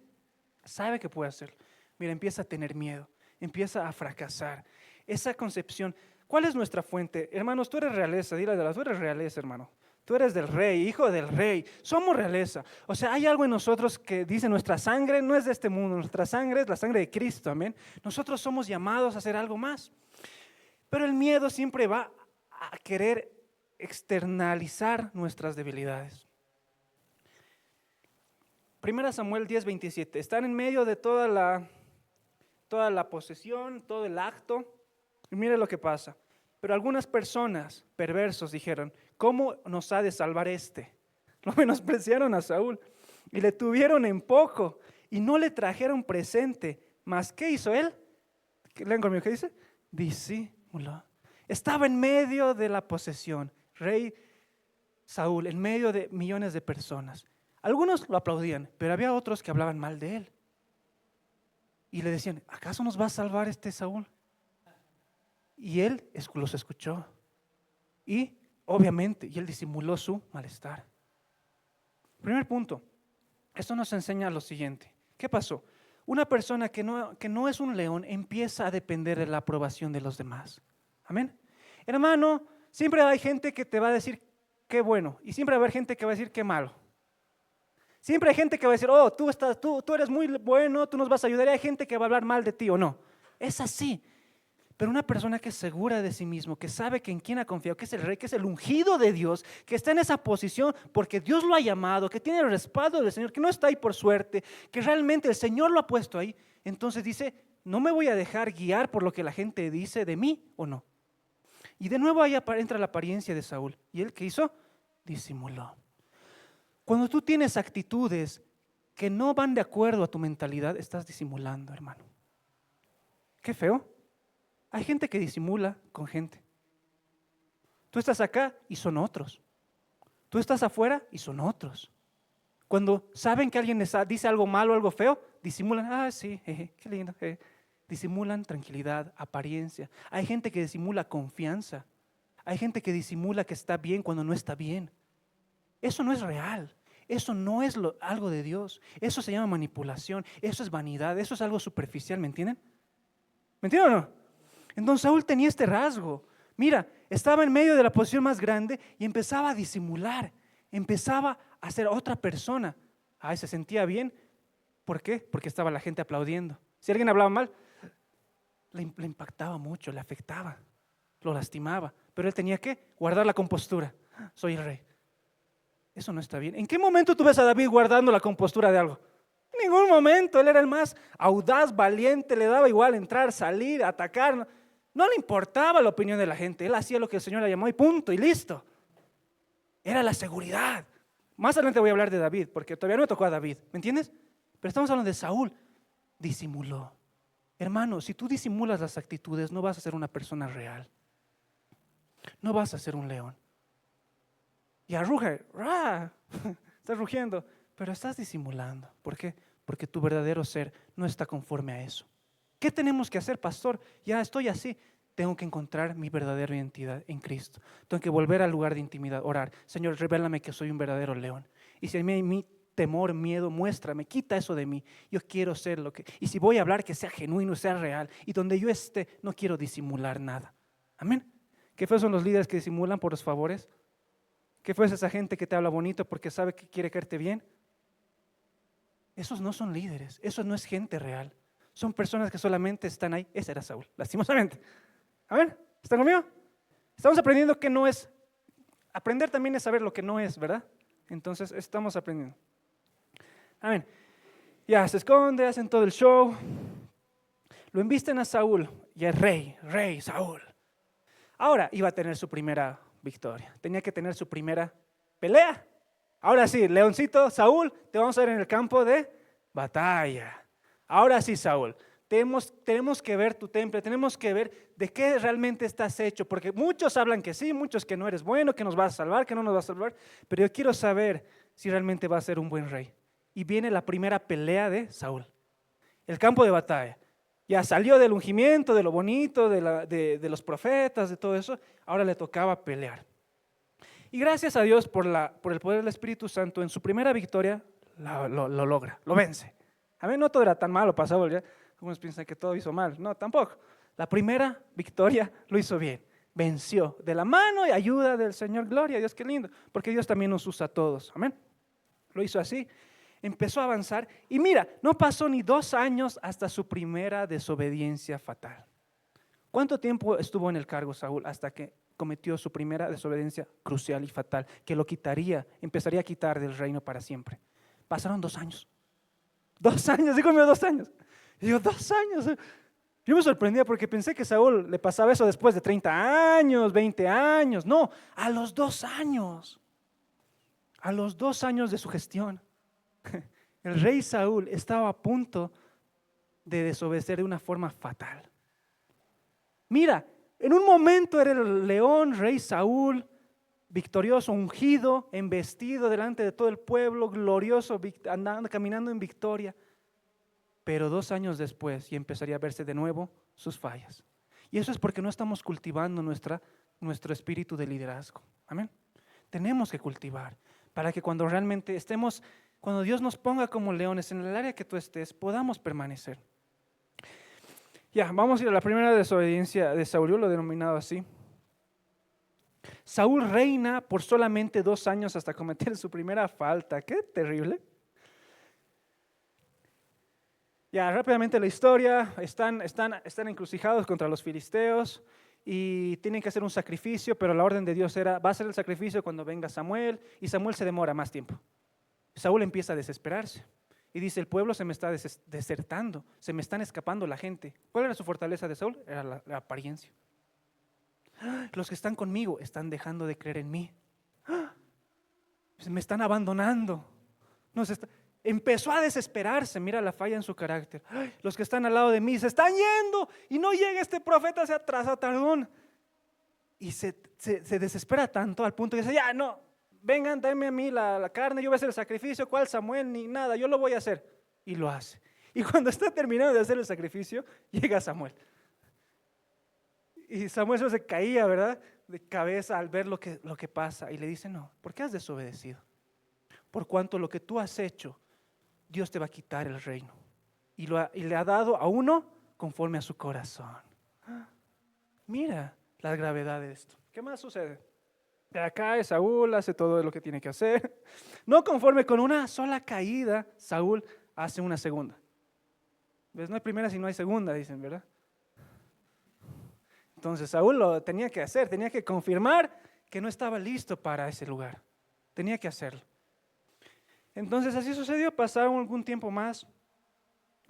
Sabe que puede hacerlo. Mira, empieza a tener miedo, empieza a fracasar. Esa concepción, ¿cuál es nuestra fuente? Hermanos, tú eres realeza, dile a la, tú eres realeza, hermano. Tú eres del rey, hijo del rey, somos realeza. O sea, hay algo en nosotros que dice nuestra sangre no es de este mundo, nuestra sangre es la sangre de Cristo, amén. Nosotros somos llamados a hacer algo más. Pero el miedo siempre va a querer externalizar nuestras debilidades. 1 Samuel 10:27, están en medio de toda la posesión, todo el acto, y mire lo que pasa. Pero algunas personas perversos dijeron, ¿cómo nos ha de salvar este? Lo menospreciaron a Saúl y le tuvieron en poco y no le trajeron presente. ¿Mas qué hizo él? Lean conmigo, ¿qué dice? Disimuló. Estaba en medio de la posesión, rey Saúl, en medio de millones de personas. Algunos lo aplaudían, pero había otros que hablaban mal de él. Y le decían, ¿acaso nos va a salvar este Saúl? Y él los escuchó. Y obviamente, y él disimuló su malestar. Primer punto, esto nos enseña lo siguiente. ¿Qué pasó? Una persona que no es un león empieza a depender de la aprobación de los demás. Amén. Hermano, siempre hay gente que te va a decir qué bueno y siempre va a haber gente que va a decir qué malo. Siempre hay gente que va a decir, oh, tú eres muy bueno, tú nos vas a ayudar. Y hay gente que va a hablar mal de ti o no. Es así. Pero una persona que es segura de sí mismo, que sabe que en quien ha confiado, que es el rey, que es el ungido de Dios, que está en esa posición porque Dios lo ha llamado, que tiene el respaldo del Señor, que no está ahí por suerte, que realmente el Señor lo ha puesto ahí. Entonces dice, no me voy a dejar guiar por lo que la gente dice de mí o no. Y de nuevo ahí entra la apariencia de Saúl. ¿Y él qué hizo? Disimuló. Cuando tú tienes actitudes que no van de acuerdo a tu mentalidad, estás disimulando, hermano. Qué feo. Hay gente que disimula con gente. Tú estás acá y son otros. Tú estás afuera y son otros. Cuando saben que alguien dice algo malo, algo feo, disimulan, sí, qué lindo. Disimulan tranquilidad, apariencia. Hay gente que disimula confianza. Hay gente que disimula que está bien cuando no está bien. Eso no es real. Eso no es algo de Dios. Eso se llama manipulación. Eso es vanidad. Eso es algo superficial, ¿me entienden? ¿Me entienden o no? Entonces Saúl tenía este rasgo. Mira, estaba en medio de la posición más grande y empezaba a disimular. Empezaba a ser otra persona. Se sentía bien. ¿Por qué? Porque estaba la gente aplaudiendo. Si alguien hablaba mal, le impactaba mucho, le afectaba, lo lastimaba. Pero él tenía que guardar la compostura. Soy el rey. Eso no está bien. ¿En qué momento tú ves a David guardando la compostura de algo? En ningún momento. Él era el más audaz, valiente, le daba igual entrar, salir, atacar. No le importaba la opinión de la gente. Él hacía lo que el Señor le llamó y punto, y listo. Era la seguridad. Más adelante voy a hablar de David, porque todavía no me tocó a David, ¿me entiendes? Pero estamos hablando de Saúl. Disimuló. Hermano, si tú disimulas las actitudes, no vas a ser una persona real. No vas a ser un león. Y arruge, ¡ra! Estás rugiendo, pero estás disimulando. ¿Por qué? Porque tu verdadero ser no está conforme a eso. ¿Qué tenemos que hacer, pastor? Ya estoy así. Tengo que encontrar mi verdadera identidad en Cristo. Tengo que volver al lugar de intimidad, orar. Señor, revélame que soy un verdadero león. Y si hay mi temor, miedo, muéstrame, quita eso de mí. Yo quiero ser lo que... Y si voy a hablar, que sea genuino, sea real. Y donde yo esté, no quiero disimular nada. Amén. ¿Qué feos son los líderes que disimulan por los favores? ¿Qué fue esa gente que te habla bonito porque sabe que quiere caerte bien? Esos no son líderes, eso no es gente real. Son personas que solamente están ahí. Ese era Saúl, lastimosamente. A ver, ¿están conmigo? Estamos aprendiendo que no es. Aprender también es saber lo que no es, ¿verdad? Entonces estamos aprendiendo. Amén. Ya se esconde, hacen todo el show. Lo embisten a Saúl y es rey Saúl. Ahora iba a tener su primera victoria. Tenía que tener su primera pelea. Ahora sí, leoncito, Saúl, te vamos a ver en el campo de batalla. Ahora sí, Saúl, tenemos que ver tu temple, tenemos que ver de qué realmente estás hecho, porque muchos hablan que sí, muchos que no eres bueno, que nos vas a salvar, que no nos vas a salvar, pero yo quiero saber si realmente vas a ser un buen rey. Y viene la primera pelea de Saúl, el campo de batalla. Ya salió del ungimiento, de lo bonito, de los profetas, de todo eso, ahora le tocaba pelear. Y gracias a Dios por el poder del Espíritu Santo, en su primera victoria lo logra, lo vence. A mí no todo era tan malo para Saúl, ¿ya? Algunos piensan que todo hizo mal, no, tampoco. La primera victoria lo hizo bien, venció de la mano y ayuda del Señor. Gloria a Dios, qué lindo, porque Dios también nos usa a todos, amén. Lo hizo así, empezó a avanzar y mira, no pasó ni 2 años hasta su primera desobediencia fatal. ¿Cuánto tiempo estuvo en el cargo Saúl hasta que cometió su primera desobediencia crucial y fatal, que lo empezaría a quitar del reino para siempre? Pasaron 2 años. 2 años, dígame 2 años. Y digo, 2 años. Yo me sorprendía porque pensé que Saúl le pasaba eso después de 30 años, 20 años. No, a los 2 años. A los 2 años de su gestión. El rey Saúl estaba a punto de desobedecer de una forma fatal. Mira, en un momento era el león, rey Saúl, victorioso, ungido, embestido delante de todo el pueblo, glorioso, andando, caminando en victoria. Pero 2 años después ya empezaría a verse de nuevo sus fallas. Y eso es porque no estamos cultivando nuestro espíritu de liderazgo. Amén. Tenemos que cultivar para que cuando realmente estemos, cuando Dios nos ponga como leones en el área que tú estés, podamos permanecer. Ya, vamos a ir a la primera desobediencia de Saúl, yo lo he denominado así. Saúl reina por solamente 2 años hasta cometer su primera falta. ¡Qué terrible! Ya, rápidamente la historia. Están encrucijados contra los filisteos y tienen que hacer un sacrificio, pero la orden de Dios era, va a ser el sacrificio cuando venga Samuel, y Samuel se demora más tiempo. Saúl empieza a desesperarse. Y dice, el pueblo se me está desertando, se me están escapando la gente. ¿Cuál era su fortaleza de Saúl? Era la apariencia. Los que están conmigo están dejando de creer en mí. Me están abandonando. Empezó a desesperarse, mira la falla en su carácter. Los que están al lado de mí se están yendo y no llega este profeta, se atrasa tardón. Y se desespera tanto al punto que dice, ya no. Vengan, dame a mí la carne, yo voy a hacer el sacrificio. ¿Cuál Samuel? Ni nada, yo lo voy a hacer. Y lo hace. Y cuando está terminando de hacer el sacrificio, llega Samuel. Y Samuel se caía, ¿verdad? De cabeza al ver lo que pasa. Y le dice, no, ¿por qué has desobedecido? Por cuanto lo que tú has hecho, Dios te va a quitar el reino. Y le ha dado a uno conforme a su corazón. Mira la gravedad de esto. ¿Qué más sucede? De acá Saúl hace todo lo que tiene que hacer. No conforme con una sola caída, Saúl hace una segunda. ¿Ves? No hay primera si no hay segunda, dicen, ¿verdad? Entonces Saúl lo tenía que hacer, tenía que confirmar que no estaba listo para ese lugar. Tenía que hacerlo. Entonces así sucedió, pasaron algún tiempo más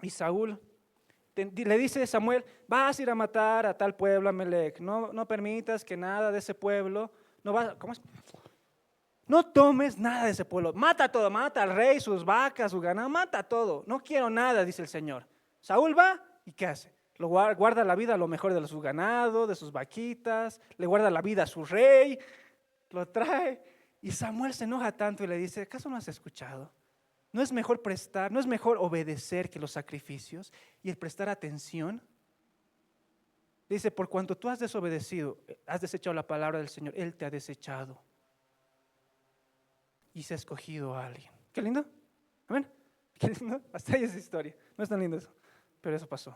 y Saúl le dice a Samuel, vas a ir a matar a tal pueblo, Amalec, no permitas que nada de ese pueblo... No tomes nada de ese pueblo, mata todo, mata al rey, sus vacas, su ganado, mata todo. No quiero nada, dice el Señor. Saúl va y ¿qué hace? Guarda la vida a lo mejor de su ganado, de sus vaquitas, le guarda la vida a su rey, lo trae. Y Samuel se enoja tanto y le dice, ¿acaso no has escuchado? ¿No es mejor prestar, no es mejor obedecer que los sacrificios y el prestar atención? Dice, por cuanto tú has desobedecido, has desechado la palabra del Señor, Él te ha desechado y se ha escogido a alguien. Qué lindo, amén. Qué lindo, hasta ahí es historia, no es tan lindo eso, pero eso pasó.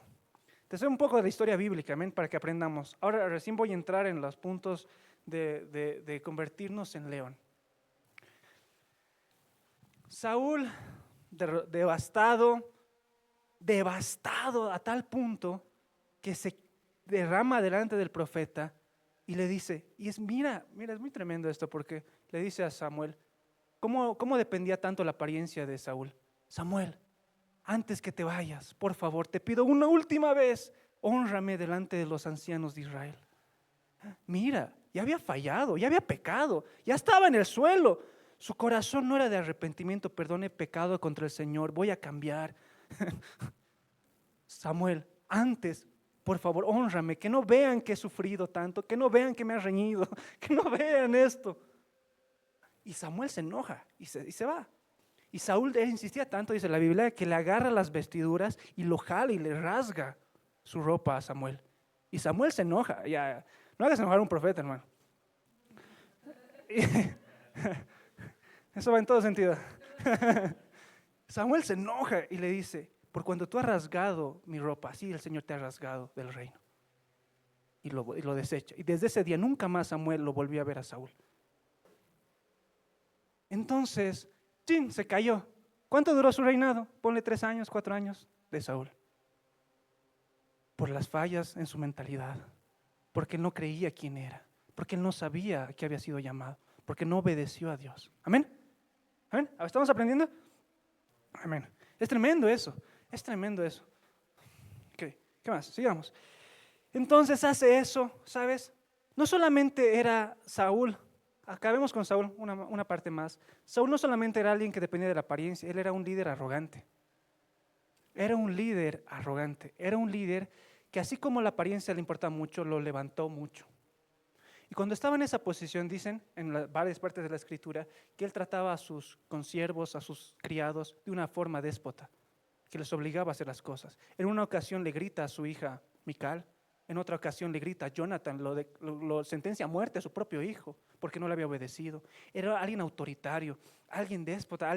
Te doy un poco de la historia bíblica, amén, para que aprendamos. Ahora recién voy a entrar en los puntos de convertirnos en león. Saúl, devastado a tal punto que se derrama delante del profeta y le dice, mira, es muy tremendo esto, porque le dice a Samuel, ¿cómo dependía tanto la apariencia de Saúl? Samuel, antes que te vayas, por favor, te pido una última vez, hónrame delante de los ancianos de Israel. Mira, ya había fallado, ya había pecado, ya estaba en el suelo. Su corazón no era de arrepentimiento, perdón, he pecado contra el Señor, voy a cambiar. Samuel, antes, por favor, hónrame, que no vean que he sufrido tanto, que no vean que me has reñido, que no vean esto. Y Samuel se enoja y se va. Y Saúl insistía tanto, dice la Biblia, que le agarra las vestiduras y lo jala y le rasga su ropa a Samuel. Y Samuel se enoja. Ya, no hagas enojar a un profeta, hermano. Eso va en todo sentido. Samuel se enoja y le dice, por cuando tú has rasgado mi ropa, así el Señor te ha rasgado del reino. Y lo desecha. Y desde ese día nunca más Samuel lo volvió a ver a Saúl. Entonces, ¡chin!, se cayó. ¿Cuánto duró su reinado? Ponle 3 años, 4 años de Saúl. Por las fallas en su mentalidad, porque él no creía quién era, porque él no sabía que había sido llamado, porque no obedeció a Dios. ¿Amén? ¿Amén? ¿Estamos aprendiendo? Amén. Es tremendo eso, es tremendo eso. ¿Qué más? Sigamos. Entonces hace eso, ¿sabes? No solamente era Saúl. Acabemos con Saúl, una parte más. Saúl no solamente era alguien que dependía de la apariencia, él era un líder arrogante. Era un líder arrogante, era un líder que así como la apariencia le importaba mucho, lo levantó mucho. Y cuando estaba en esa posición, dicen en varias partes de la Escritura, que él trataba a sus consiervos, a sus criados, de una forma déspota, que les obligaba a hacer las cosas. En una ocasión le grita a su hija Mical, en otra ocasión le grita a Jonathan, lo sentencia a muerte a su propio hijo, porque no le había obedecido. Era alguien autoritario, alguien déspota,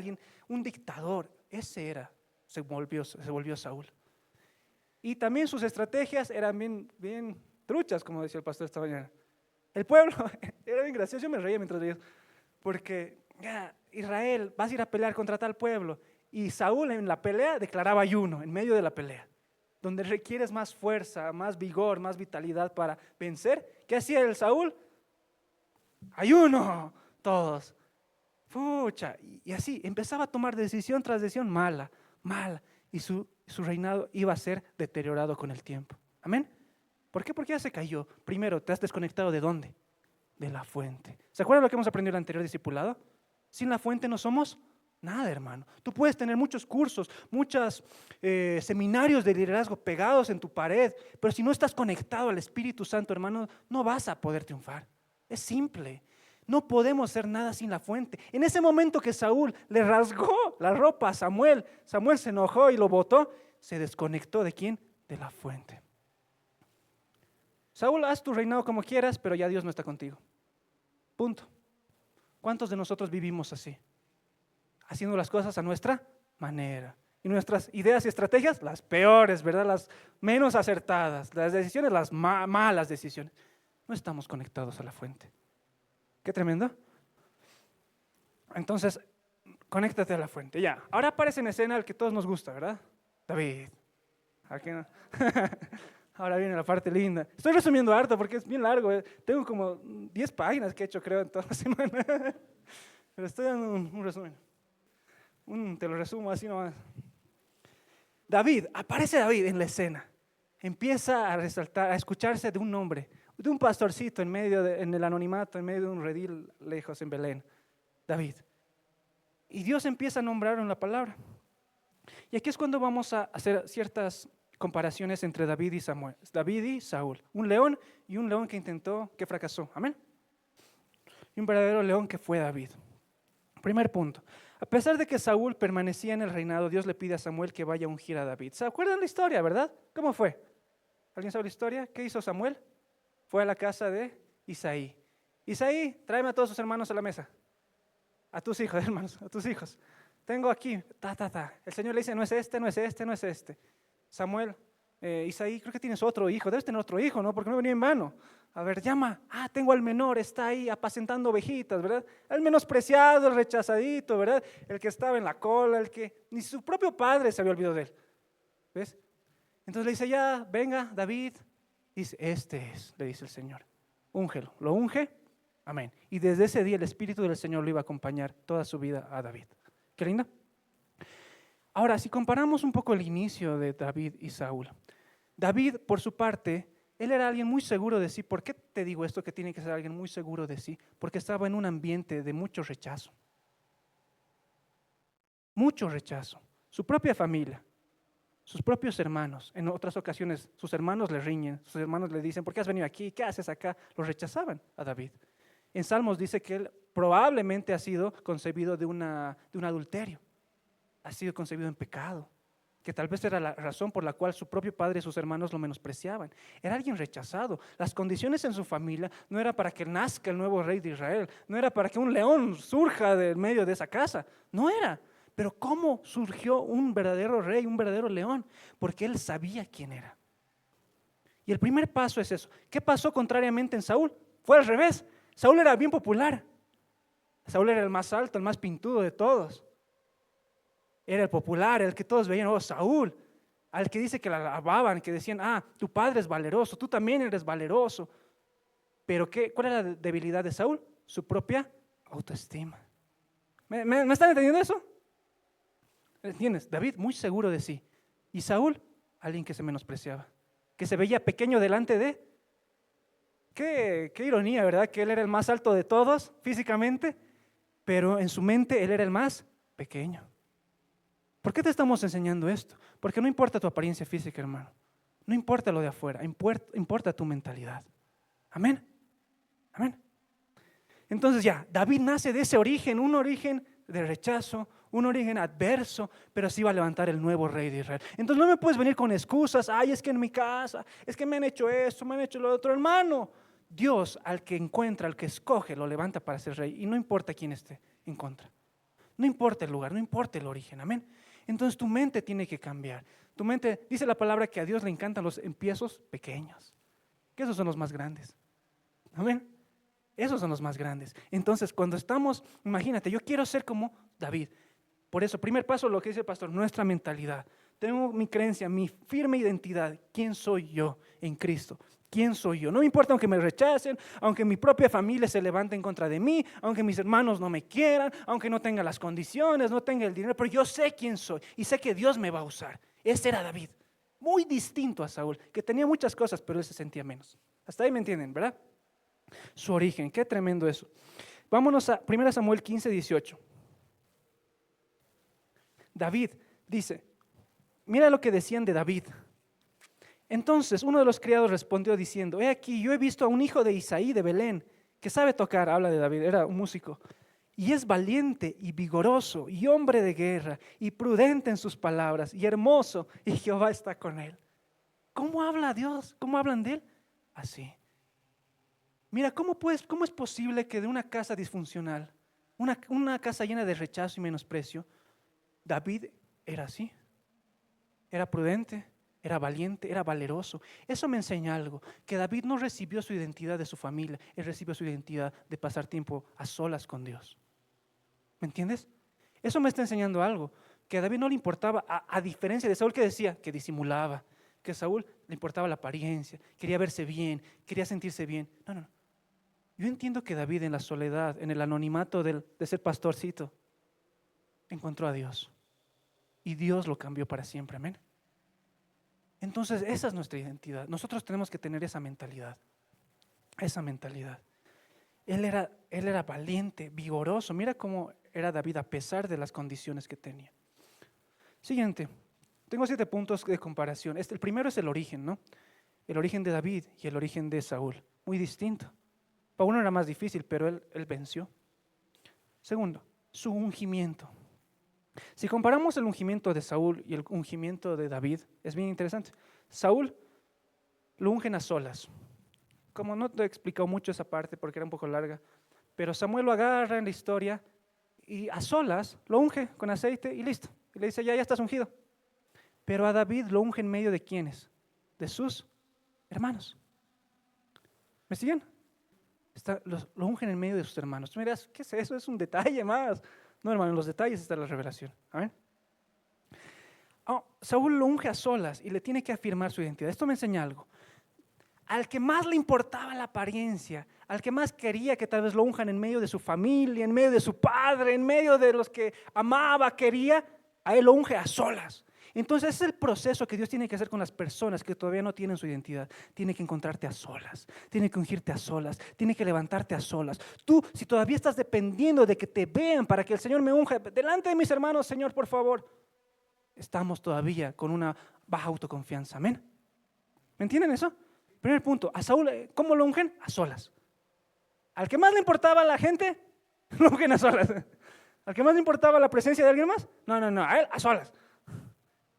un dictador. Ese era, se volvió Saúl. Y también sus estrategias eran bien truchas, como decía el pastor esta mañana. El pueblo era bien gracioso, yo me reía mientras veía, porque Israel, vas a ir a pelear contra tal pueblo. Y Saúl en la pelea declaraba ayuno, en medio de la pelea, donde requieres más fuerza, más vigor, más vitalidad para vencer. ¿Qué hacía el Saúl? Ayuno, todos. Pucha, y así empezaba a tomar decisión tras decisión mala. Y su reinado iba a ser deteriorado con el tiempo. Amén. ¿Por qué? Porque ya se cayó. Primero, te has desconectado ¿de dónde? De la fuente. ¿Se acuerdan lo que hemos aprendido en el anterior discipulado? Sin la fuente no somos nada, hermano. Tú puedes tener muchos cursos, muchos seminarios de liderazgo pegados en tu pared, pero si no estás conectado al Espíritu Santo, hermano, no vas a poder triunfar. Es simple. No podemos hacer nada sin la fuente. En ese momento que Saúl le rasgó la ropa a Samuel, Samuel se enojó y lo botó, se desconectó ¿de quién? De la fuente. Saúl, haz tu reinado como quieras, pero ya Dios no está contigo. Punto. ¿Cuántos de nosotros vivimos así? Haciendo las cosas a nuestra manera. Y nuestras ideas y estrategias, las peores, ¿verdad? Las menos acertadas. Las decisiones, las malas decisiones. No estamos conectados a la fuente. Qué tremendo. Entonces, conéctate a la fuente. Ya, ahora aparece en escena el que todos nos gusta, ¿verdad? David. Aquí no. Ahora viene la parte linda. Estoy resumiendo harto porque es bien largo. Tengo como 10 páginas que he hecho, creo, en toda la semana. Pero estoy dando un resumen. Te lo resumo así nomás. Aparece David en la escena. Empieza a resaltar, a escucharse de un nombre, de un pastorcito en el anonimato, en medio de un redil lejos en Belén. David. Y Dios empieza a nombrarlo en la palabra. Y aquí es cuando vamos a hacer ciertas comparaciones entre David y Saúl. Un león y un león que fracasó. Amén. Y un verdadero león que fue David. Primer punto. A pesar de que Saúl permanecía en el reinado, Dios le pide a Samuel que vaya a ungir a David. ¿Se acuerdan la historia, verdad? ¿Cómo fue? ¿Alguien sabe la historia? ¿Qué hizo Samuel? Fue a la casa de Isaí. Isaí, tráeme a todos sus hermanos a la mesa. A tus hijos, hermanos, a tus hijos. Tengo aquí, El Señor le dice, no es este, no es este, no es este. Samuel, Isaí, creo que tienes otro hijo. Debes tener otro hijo, ¿no? Porque no venía en vano. A ver, llama. Tengo al menor, está ahí apacentando ovejitas, ¿verdad? El menospreciado, el rechazadito, ¿verdad? El que estaba en la cola, el que ni su propio padre se había olvidado de él. ¿Ves? Entonces le dice, ya, venga, David. Dice, este es, le dice el Señor. Úngelo. Lo unge. Amén. Y desde ese día el Espíritu del Señor lo iba a acompañar toda su vida a David. ¿Qué lindo? Ahora, si comparamos un poco el inicio de David y Saúl. David, por su parte, él era alguien muy seguro de sí. ¿Por qué te digo esto que tiene que ser alguien muy seguro de sí? Porque estaba en un ambiente de mucho rechazo. Mucho rechazo. Su propia familia, sus propios hermanos. En otras ocasiones sus hermanos le riñen, sus hermanos le dicen, ¿por qué has venido aquí? ¿Qué haces acá? Lo rechazaban a David. En Salmos dice que él probablemente ha sido concebido de un adulterio. Ha sido concebido en pecado, que tal vez era la razón por la cual su propio padre y sus hermanos lo menospreciaban. Era alguien rechazado. Las condiciones en su familia no era para que nazca el nuevo rey de Israel, no era para que un león surja del medio de esa casa, no era. Pero ¿cómo surgió un verdadero rey, un verdadero león? Porque él sabía quién era. Y el primer paso es eso. ¿Qué pasó contrariamente en Saúl? Fue al revés. Saúl era bien popular. Saúl era el más alto, el más pintudo de todos. Era el popular, el que todos veían, oh, Saúl, al que dice que la alababan, que decían, tu padre es valeroso, tú también eres valeroso. Pero ¿cuál era la debilidad de Saúl? Su propia autoestima. ¿Me están entendiendo eso? ¿Entiendes? David muy seguro de sí. Y Saúl, alguien que se menospreciaba, que se veía pequeño delante de. Qué ironía, ¿verdad? Que él era el más alto de todos físicamente, pero en su mente él era el más pequeño. ¿Por qué te estamos enseñando esto? Porque no importa tu apariencia física, hermano. No importa lo de afuera, importa tu mentalidad. Amén. Amén. Entonces ya, David nace de ese origen, un origen de rechazo, un origen adverso, pero sí va a levantar el nuevo rey de Israel. Entonces no me puedes venir con excusas, es que en mi casa, es que me han hecho esto, me han hecho lo otro. Hermano, Dios al que encuentra, al que escoge, lo levanta para ser rey y no importa quién esté en contra. No importa el lugar, no importa el origen, amén. Entonces tu mente tiene que cambiar. Tu mente, dice la palabra que a Dios le encantan los empiezos pequeños, que esos son los más grandes, amén. Esos son los más grandes. Entonces cuando estamos, imagínate, yo quiero ser como David. Por eso, primer paso, lo que dice el pastor, nuestra mentalidad. Tengo mi creencia, mi firme identidad. ¿Quién soy yo en Cristo? ¿Quién soy yo? No me importa aunque me rechacen, aunque mi propia familia se levante en contra de mí, aunque mis hermanos no me quieran, aunque no tenga las condiciones, no tenga el dinero, pero yo sé quién soy y sé que Dios me va a usar. Ese era David, muy distinto a Saúl, que tenía muchas cosas, pero él se sentía menos. Hasta ahí me entienden, ¿verdad? Su origen, qué tremendo eso. Vámonos a 1 Samuel 15, 18. David dice, mira lo que decían de David. Entonces uno de los criados respondió diciendo, he aquí, yo he visto a un hijo de Isaí de Belén, que sabe tocar, habla de David, era un músico, y es valiente y vigoroso, y hombre de guerra, y prudente en sus palabras, y hermoso, y Jehová está con él. ¿Cómo habla Dios? ¿Cómo hablan de él? Así. Mira, ¿cómo es posible que de una casa disfuncional, una casa llena de rechazo y menosprecio, David era así? Era prudente, era valiente, era valeroso. Eso me enseña algo, que David no recibió su identidad de su familia, él recibió su identidad de pasar tiempo a solas con Dios. ¿Me entiendes? Eso me está enseñando algo, que a David no le importaba, a diferencia de Saúl que decía, que disimulaba, que a Saúl le importaba la apariencia, quería verse bien, quería sentirse bien. No. Yo entiendo que David en la soledad, en el anonimato de ser pastorcito, encontró a Dios. Y Dios lo cambió para siempre, amén. Entonces esa es nuestra identidad. Nosotros tenemos que tener esa mentalidad. Esa mentalidad. Él era valiente, vigoroso. Mira cómo era David a pesar de las condiciones que tenía. Siguiente. Tengo 7 puntos de comparación. El primero es el origen, ¿no? El origen de David y el origen de Saúl. Muy distinto. Para uno era más difícil, pero él venció. Segundo, su ungimiento. Si comparamos el ungimiento de Saúl y el ungimiento de David, es bien interesante. Saúl lo ungen a solas. Como no te he explicado mucho esa parte porque era un poco larga, pero Samuel lo agarra en la historia y a solas lo unge con aceite y listo. Y le dice, ya estás ungido. Pero a David lo unge en medio de ¿quiénes? De sus hermanos. ¿Me siguen? Lo ungen en medio de sus hermanos. Tú me dirás, ¿qué es eso? Es un detalle más. No, hermano, en los detalles está la revelación. Amén. Saúl lo unge a solas y le tiene que afirmar su identidad. Esto me enseña algo. Al que más le importaba la apariencia, al que más quería que tal vez lo unjan en medio de su familia, en medio de su padre, en medio de los que amaba, quería, a él lo unge a solas. Entonces ese es el proceso que Dios tiene que hacer con las personas que todavía no tienen su identidad. Tiene que encontrarte a solas, tiene que ungirte a solas, tiene que levantarte a solas. Tú, si todavía estás dependiendo de que te vean para que el Señor me unja, delante de mis hermanos, Señor, por favor, estamos todavía con una baja autoconfianza. Amén. ¿Me entienden eso? Primer punto, a Saúl, ¿cómo lo ungen? A solas. Al que más le importaba a la gente, lo ungen a solas. Al que más le importaba la presencia de alguien más, no, a él a solas.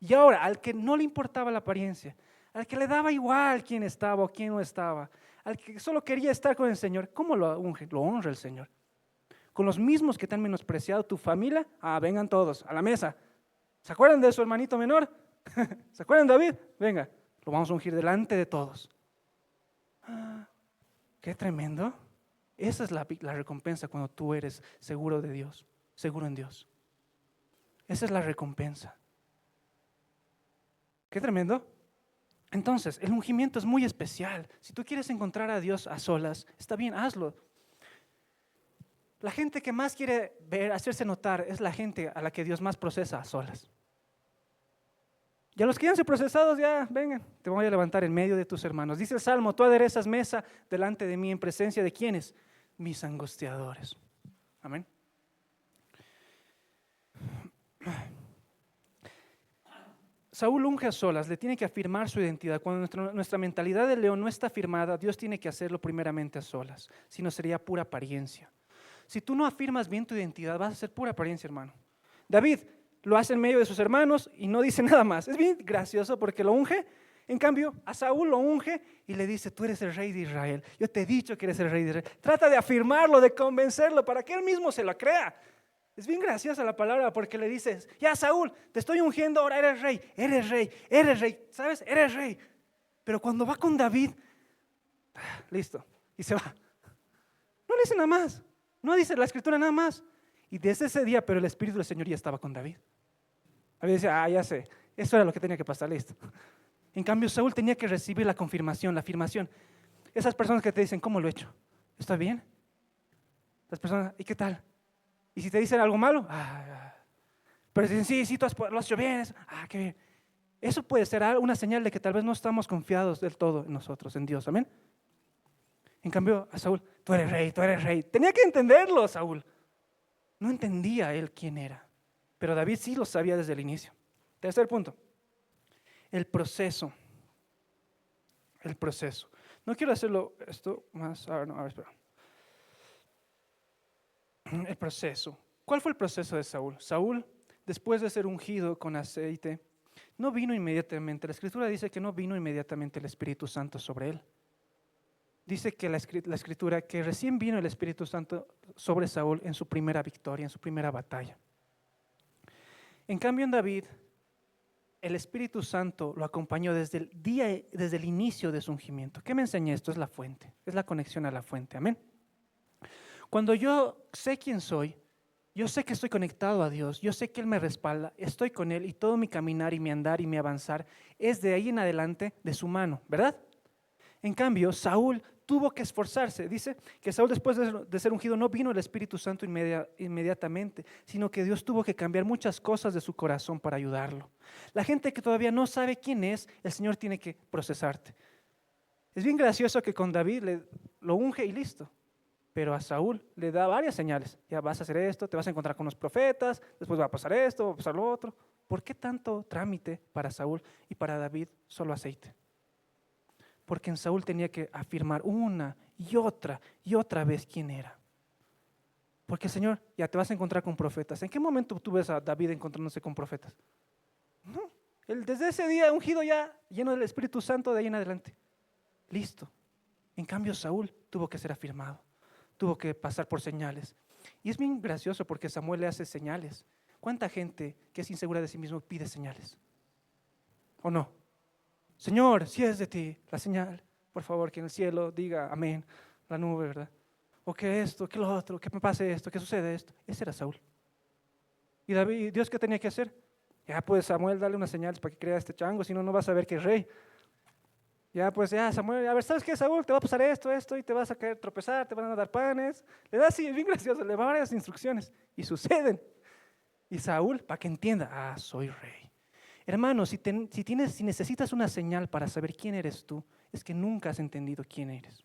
Y ahora, al que no le importaba la apariencia, al que le daba igual quién estaba o quién no estaba, al que solo quería estar con el Señor, ¿cómo lo unge? Lo honra el Señor. Con los mismos que te han menospreciado tu familia, vengan todos a la mesa. ¿Se acuerdan de su hermanito menor? ¿Se acuerdan de David? Venga, lo vamos a ungir delante de todos. ¡Qué tremendo! Esa es la recompensa cuando tú eres seguro de Dios, seguro en Dios. Esa es la recompensa. ¡Qué tremendo! Entonces, el ungimiento es muy especial. Si tú quieres encontrar a Dios a solas, está bien, hazlo. La gente que más quiere ver, hacerse notar, es la gente a la que Dios más procesa a solas. Y a los que ya han sido procesados, ya, vengan, te voy a levantar en medio de tus hermanos. Dice el Salmo, tú aderezas mesa delante de mí en presencia de ¿quiénes? Mis angustiadores. Amén. Saúl unge a solas, le tiene que afirmar su identidad. Cuando nuestra mentalidad de león no está afirmada, Dios tiene que hacerlo primeramente a solas, si no sería pura apariencia. Si tú no afirmas bien tu identidad, vas a ser pura apariencia, hermano. David lo hace en medio de sus hermanos y no dice nada más. Es bien gracioso porque lo unge. En cambio, a Saúl lo unge y le dice, tú eres el rey de Israel. Yo te he dicho que eres el rey de Israel. Trata de afirmarlo, de convencerlo para que él mismo se lo crea. Es bien graciosa la palabra porque le dices, ya Saúl, te estoy ungiendo, ahora eres rey, ¿sabes? Eres rey. Pero cuando va con David, listo, y se va. No le dice nada más, no dice la escritura nada más. Y desde ese día, pero el Espíritu del Señor ya estaba con David. David decía, ya sé, eso era lo que tenía que pasar, listo. En cambio, Saúl tenía que recibir la confirmación, la afirmación. Esas personas que te dicen, ¿cómo lo he hecho? ¿Está bien? Las personas, ¿y qué tal? Y si te dicen algo malo, pero dicen, sí, tú lo has hecho bien, qué bien. Eso puede ser una señal de que tal vez no estamos confiados del todo en nosotros, en Dios, amén. En cambio, a Saúl, tú eres rey. Tenía que entenderlo, Saúl. No entendía él quién era, pero David sí lo sabía desde el inicio. Tercer punto, el proceso. No quiero hacerlo esto más, espera. El proceso. ¿Cuál fue el proceso de Saúl? Saúl, después de ser ungido con aceite, no vino inmediatamente. La Escritura dice que no vino inmediatamente el Espíritu Santo sobre él. Dice que la Escritura que recién vino el Espíritu Santo sobre Saúl en su primera victoria, en su primera batalla. En cambio en David, el Espíritu Santo lo acompañó desde el inicio de su ungimiento. ¿Qué me enseña esto? Es la fuente, es la conexión a la fuente, amén. Cuando yo sé quién soy, yo sé que estoy conectado a Dios, yo sé que Él me respalda, estoy con Él y todo mi caminar y mi andar y mi avanzar es de ahí en adelante de su mano, ¿verdad? En cambio, Saúl tuvo que esforzarse. Dice que Saúl después de ser ungido no vino el Espíritu Santo inmediatamente, sino que Dios tuvo que cambiar muchas cosas de su corazón para ayudarlo. La gente que todavía no sabe quién es, el Señor tiene que procesarte. Es bien gracioso que con David lo unge y listo. Pero a Saúl le da varias señales. Ya vas a hacer esto, te vas a encontrar con los profetas, después va a pasar esto, va a pasar lo otro. ¿por qué tanto trámite para Saúl y para David solo aceite? Porque en Saúl tenía que afirmar una y otra vez quién era. Porque Señor, ya te vas a encontrar con profetas. ¿En qué momento tú ves a David encontrándose con profetas? No, él desde ese día ungido ya, lleno del Espíritu Santo de ahí en adelante. Listo. En cambio Saúl tuvo que ser afirmado, tuvo que pasar por señales. Y es bien gracioso porque Samuel le hace señales. ¿Cuánta gente que es insegura de sí mismo pide señales? ¿O no? Señor, si es de ti, la señal, por favor, que en el cielo diga amén, la nube, ¿verdad? O que esto, que lo otro, que me pase esto, que sucede esto. Ese era Saúl. ¿Y David, Dios qué tenía que hacer? Ya pues Samuel, dale unas señales para que crea este chango, si no, no vas a ver que es rey. Ya pues, ya Samuel, a ver, ¿sabes qué, Saúl? Te va a pasar esto, y te vas a caer tropezar, te van a dar panes. Le da así, bien gracioso, le va varias instrucciones y suceden. Y Saúl, para que entienda, soy rey. Hermano, si necesitas una señal para saber quién eres tú, es que nunca has entendido quién eres.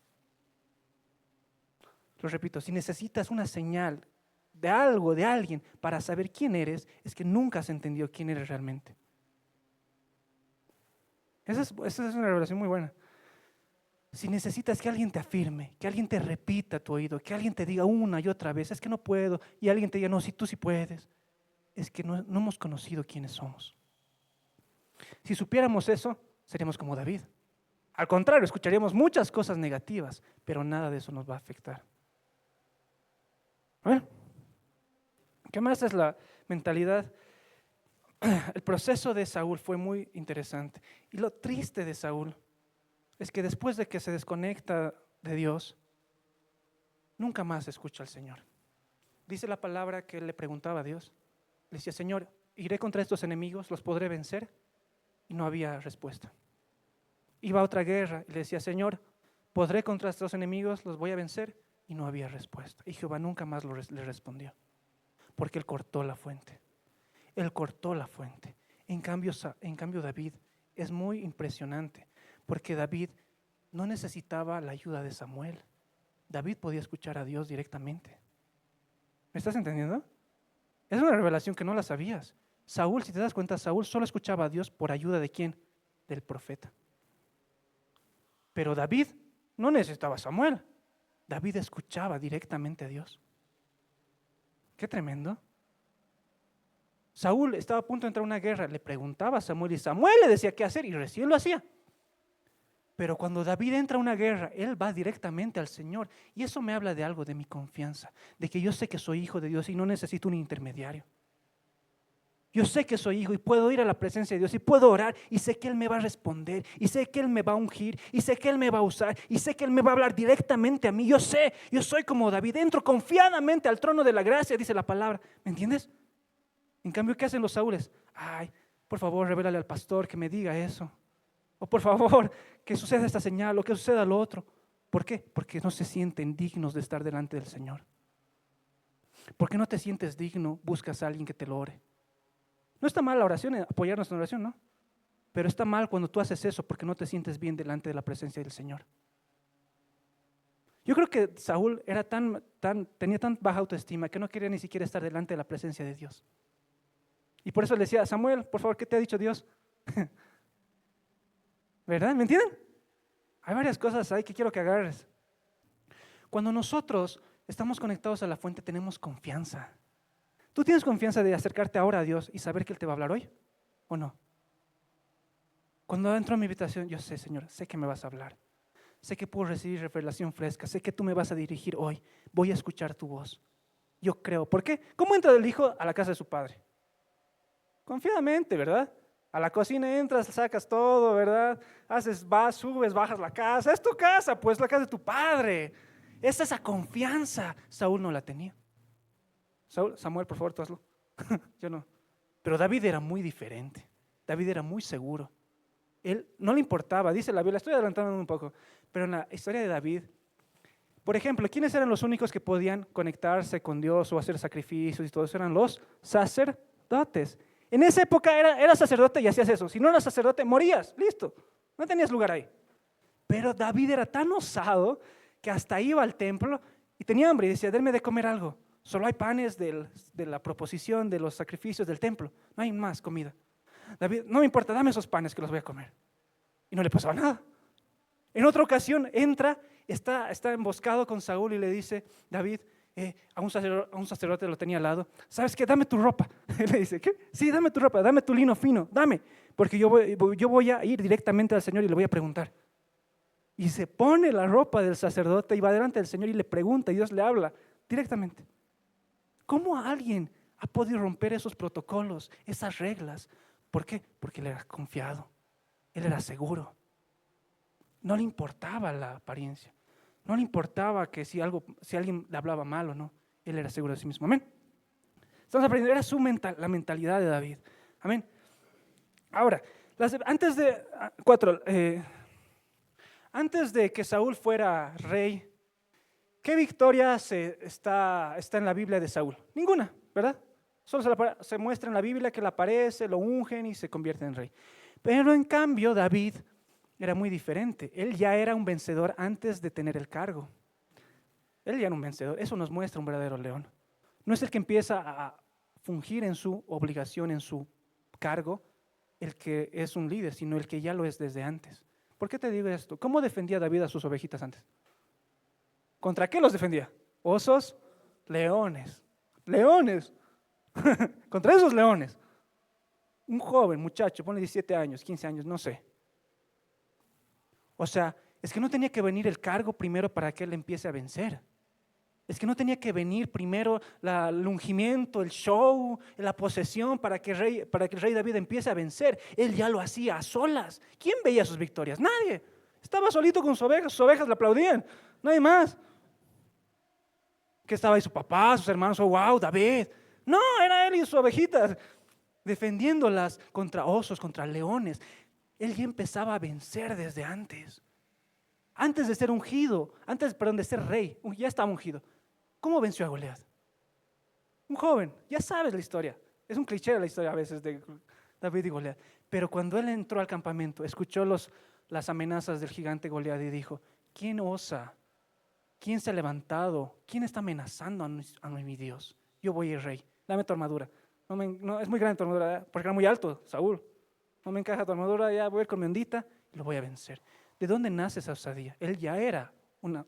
Lo repito, si necesitas una señal de algo, de alguien, para saber quién eres, es que nunca has entendido quién eres realmente. Esa es una revelación muy buena. Si necesitas que alguien te afirme, que alguien te repita a tu oído, que alguien te diga una y otra vez, es que no puedo, y alguien te diga, no, si tú sí puedes, es que no hemos conocido quiénes somos. Si supiéramos eso, seríamos como David. Al contrario, escucharíamos muchas cosas negativas, pero nada de eso nos va a afectar. ¿Qué más es la mentalidad? El proceso de Saúl fue muy interesante. Y lo triste de Saúl es que después de que se desconecta de Dios, nunca más escucha al Señor. Dice la palabra que él le preguntaba a Dios. Le decía, Señor, ¿iré contra estos enemigos? ¿Los podré vencer? Y no había respuesta. Iba a otra guerra y le decía, Señor, ¿podré contra estos enemigos? ¿Los voy a vencer? Y no había respuesta. Y Jehová nunca más le respondió. Porque él cortó la fuente. Él cortó la fuente. En cambio David es muy impresionante. Porque David no necesitaba la ayuda de Samuel. David podía escuchar a Dios directamente. ¿Me estás entendiendo? Es una revelación que no la sabías. Saúl, si te das cuenta, Saúl solo escuchaba a Dios por ayuda ¿de quién? Del profeta. Pero David no necesitaba a Samuel. David escuchaba directamente a Dios. Qué tremendo. Saúl estaba a punto de entrar a una guerra, le preguntaba a Samuel y Samuel le decía qué hacer y recién lo hacía. Pero cuando David entra a una guerra, él va directamente al Señor. Y eso me habla de algo, de mi confianza, de que yo sé que soy hijo de Dios y no necesito un intermediario. Yo sé que soy hijo y puedo ir a la presencia de Dios y puedo orar y sé que Él me va a responder y sé que Él me va a ungir y sé que Él me va a usar y sé que Él me va a hablar directamente a mí. Yo soy como David, entro confiadamente al trono de la gracia, dice la palabra. ¿Me entiendes? En cambio, ¿qué hacen los Saúles? Ay, por favor, revélale al pastor que me diga eso. O por favor, que suceda esta señal o que suceda lo otro. ¿Por qué? Porque no se sienten dignos de estar delante del Señor. ¿Por qué no te sientes digno? Buscas a alguien que te lo ore. No está mal la oración, apoyarnos en la oración, ¿no? Pero está mal cuando tú haces eso porque no te sientes bien delante de la presencia del Señor. Yo creo que Saúl tenía tan baja autoestima que no quería ni siquiera estar delante de la presencia de Dios. Y por eso le decía, Samuel, por favor, ¿qué te ha dicho Dios? ¿Verdad? ¿Me entienden? Hay varias cosas ahí que quiero que agarres. Cuando nosotros estamos conectados a la fuente, tenemos confianza. ¿Tú tienes confianza de acercarte ahora a Dios y saber que Él te va a hablar hoy? ¿O no? Cuando entro a mi habitación, yo sé, Señor, sé que me vas a hablar. Sé que puedo recibir revelación fresca. Sé que tú me vas a dirigir hoy. Voy a escuchar tu voz. Yo creo. ¿Por qué? ¿Cómo entra el hijo a la casa de su padre? Confiadamente, ¿verdad? A la cocina entras, sacas todo, ¿verdad? Vas, subes, bajas la casa. Es tu casa, pues, la casa de tu padre. Es esa confianza. Saúl no la tenía. Samuel, por favor, tú hazlo. Yo no. Pero David era muy diferente. David era muy seguro. Él no le importaba, dice la Biblia, estoy adelantando un poco, pero en la historia de David, por ejemplo, ¿quiénes eran los únicos que podían conectarse con Dios o hacer sacrificios y todo eso? Eran los sacerdotes. En esa época era sacerdote y hacías eso. Si no eras sacerdote, morías, listo, no tenías lugar ahí. Pero David era tan osado que hasta iba al templo y tenía hambre y decía, denme de comer algo. Solo hay panes de la proposición, de los sacrificios del templo. No hay más comida. David, no me importa, dame esos panes que los voy a comer. Y no le pasaba nada. En otra ocasión entra, está emboscado con Saúl y le dice, David, a un sacerdote lo tenía al lado, ¿sabes qué? Dame tu ropa. Él le dice, ¿qué? Sí, dame tu ropa, dame tu lino fino, dame, porque yo voy a ir directamente al Señor y le voy a preguntar. Y se pone la ropa del sacerdote y va delante del Señor y le pregunta y Dios le habla directamente. ¿Cómo alguien ha podido romper esos protocolos, esas reglas? ¿Por qué? Porque él era confiado, él era seguro. No le importaba la apariencia. No le importaba que si alguien le hablaba mal o no. Él era seguro de sí mismo. Amén. Estamos aprendiendo, era la mentalidad de David. Amén. Ahora, antes de que Saúl fuera rey, ¿qué victoria está en la Biblia de Saúl? Ninguna, ¿verdad? Solo se muestra en la Biblia que él aparece, lo ungen y se convierte en rey. Pero en cambio, David era muy diferente. Él ya era un vencedor antes de tener el cargo. Él ya era un vencedor. Eso nos muestra un verdadero león. No es el que empieza a fungir en su obligación, en su cargo, el que es un líder, sino el que ya lo es desde antes. ¿Por qué te digo esto? ¿Cómo defendía David a sus ovejitas antes? ¿Contra qué los defendía? Osos, leones. Leones. Contra esos leones. Un joven muchacho, ponle 17 años, 15 años, no sé. O sea, es que no tenía que venir el cargo primero para que él empiece a vencer. Es que no tenía que venir primero el ungimiento, el show, la posesión para que el rey David empiece a vencer. Él ya lo hacía a solas. ¿Quién veía sus victorias? Nadie. Estaba solito con sus ovejas le aplaudían. Nadie más. Que estaba ahí su papá, sus hermanos, oh, wow, David. No, era él y sus ovejitas defendiéndolas contra osos, contra leones. Él ya empezaba a vencer desde antes. Antes de ser ungido, de ser rey, ya estaba ungido. ¿Cómo venció a Goliat? Un joven, ya sabes la historia. Es un cliché la historia a veces de David y Goliat. Pero cuando él entró al campamento, escuchó las amenazas del gigante Goliat y dijo, ¿quién osa? ¿Quién se ha levantado? ¿Quién está amenazando a mi Dios? Yo voy a ir rey, dame tu armadura. No, es muy grande tu armadura, porque era muy alto, Saúl. No me encaja tu armadura, ya voy a ir con mi ondita y lo voy a vencer. ¿De dónde nace esa osadía? Él ya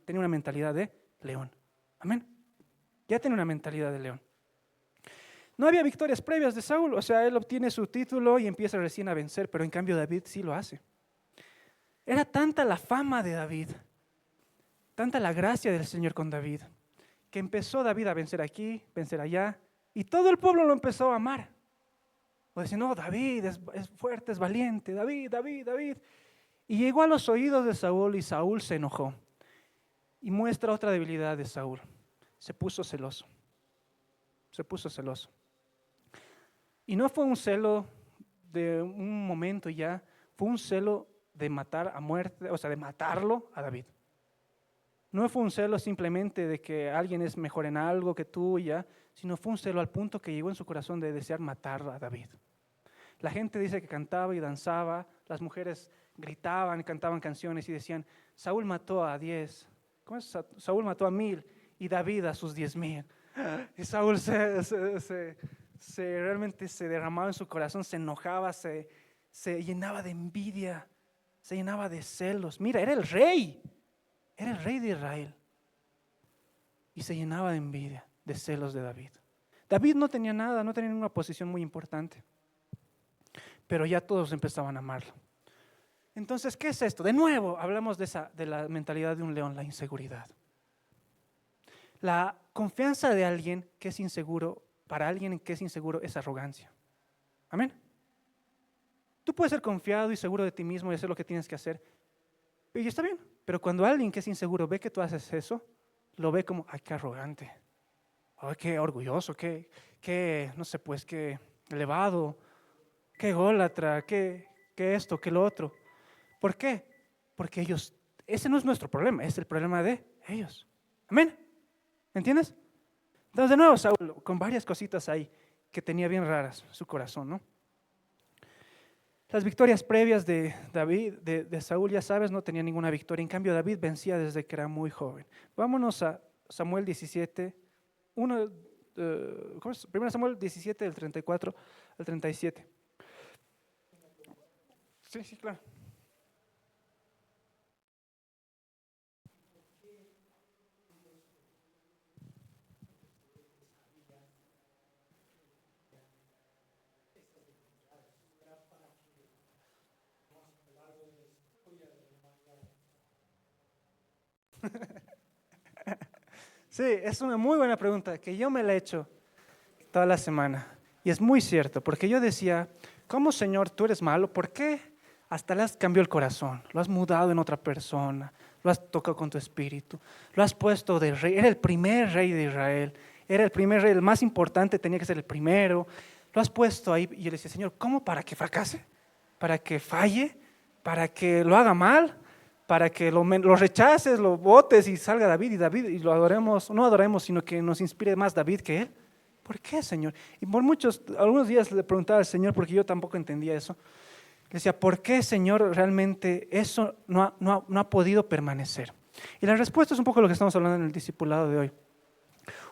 tenía una mentalidad de león. Amén. Ya tenía una mentalidad de león. No había victorias previas de Saúl, o sea, él obtiene su título y empieza recién a vencer, pero en cambio David sí lo hace. Era tanta la fama de David, tanta la gracia del Señor con David, que empezó David a vencer aquí, vencer allá, y todo el pueblo lo empezó a amar. O decir, no, David es fuerte, es valiente, David. Y llegó a los oídos de Saúl y Saúl se enojó. Y muestra otra debilidad de Saúl. Se puso celoso. Y no fue un celo de un momento ya, fue un celo de matar a muerte, o sea, de matarlo a David. No fue un celo simplemente de que alguien es mejor en algo que tú ya, sino fue un celo al punto que llegó en su corazón de desear matar a David. La gente dice que cantaba y danzaba, las mujeres gritaban, cantaban canciones y decían, Saúl mató a 10, ¿cómo es? Saúl mató a 1000 y David a sus 10,000. Y Saúl realmente se derramaba en su corazón, se enojaba, se llenaba de envidia, se llenaba de celos. Mira, era el rey de Israel. Y se llenaba de envidia, de celos de David. David no tenía nada, no tenía ninguna posición muy importante. Pero ya todos empezaban a amarlo. Entonces, ¿qué es esto? De nuevo, hablamos de la mentalidad de un león, la inseguridad. La confianza de alguien que es inseguro, para alguien que es inseguro, es arrogancia. Amén. Tú puedes ser confiado y seguro de ti mismo y hacer lo que tienes que hacer. Y está bien. Pero cuando alguien que es inseguro ve que tú haces eso, lo ve como, ay, qué arrogante. Ay, qué orgulloso, qué no sé, pues, qué elevado. Qué ególatra, qué esto, qué lo otro. ¿Por qué? Porque ese no es nuestro problema, es el problema de ellos. Amén. ¿Entiendes? Entonces, de nuevo, Saúl, con varias cositas ahí que tenía bien raras su corazón, ¿no? Las victorias previas de David, de Saúl, ya sabes, no tenía ninguna victoria. En cambio, David vencía desde que era muy joven. Vámonos a Samuel 17, ¿cómo es? 1 Samuel 17, del 34 al 37. Sí, sí, claro. Sí, es una muy buena pregunta que yo me la he hecho toda la semana. Y es muy cierto, porque yo decía, ¿cómo Señor tú eres malo? ¿Por qué hasta le has cambiado el corazón? Lo has mudado en otra persona, lo has tocado con tu espíritu, lo has puesto de rey. Era el primer rey de Israel, era el primer rey, el más importante, tenía que ser el primero. Lo has puesto ahí y yo le decía, Señor, ¿cómo para que fracase? ¿Para que falle? ¿Para que lo haga mal? Para que lo rechaces, lo votes y salga David y lo adoremos, no adoremos, sino que nos inspire más David que él. ¿Por qué, Señor? Y por algunos días le preguntaba al Señor, porque yo tampoco entendía eso. Le decía, ¿por qué, Señor, realmente eso no ha podido permanecer? Y la respuesta es un poco lo que estamos hablando en el discipulado de hoy.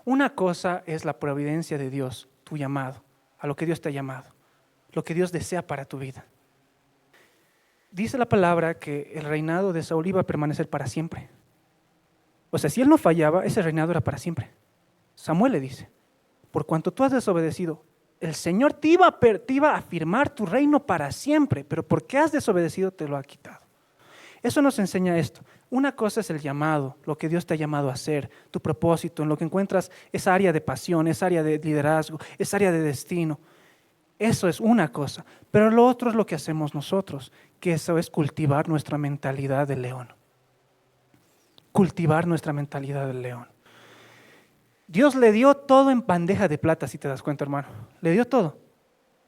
Una cosa es la providencia de Dios, tu llamado, a lo que Dios te ha llamado, lo que Dios desea para tu vida. Dice la palabra que el reinado de Saúl iba a permanecer para siempre. O sea, si él no fallaba, ese reinado era para siempre. Samuel le dice, por cuanto tú has desobedecido, el Señor te iba a afirmar tu reino para siempre, pero porque has desobedecido te lo ha quitado. Eso nos enseña esto. Una cosa es el llamado, lo que Dios te ha llamado a hacer, tu propósito, en lo que encuentras esa área de pasión, esa área de liderazgo, esa área de destino. Eso es una cosa, pero lo otro es lo que hacemos nosotros, que eso es cultivar nuestra mentalidad de león. Cultivar nuestra mentalidad de león. Dios le dio todo en bandeja de plata, si te das cuenta, hermano. Le dio todo.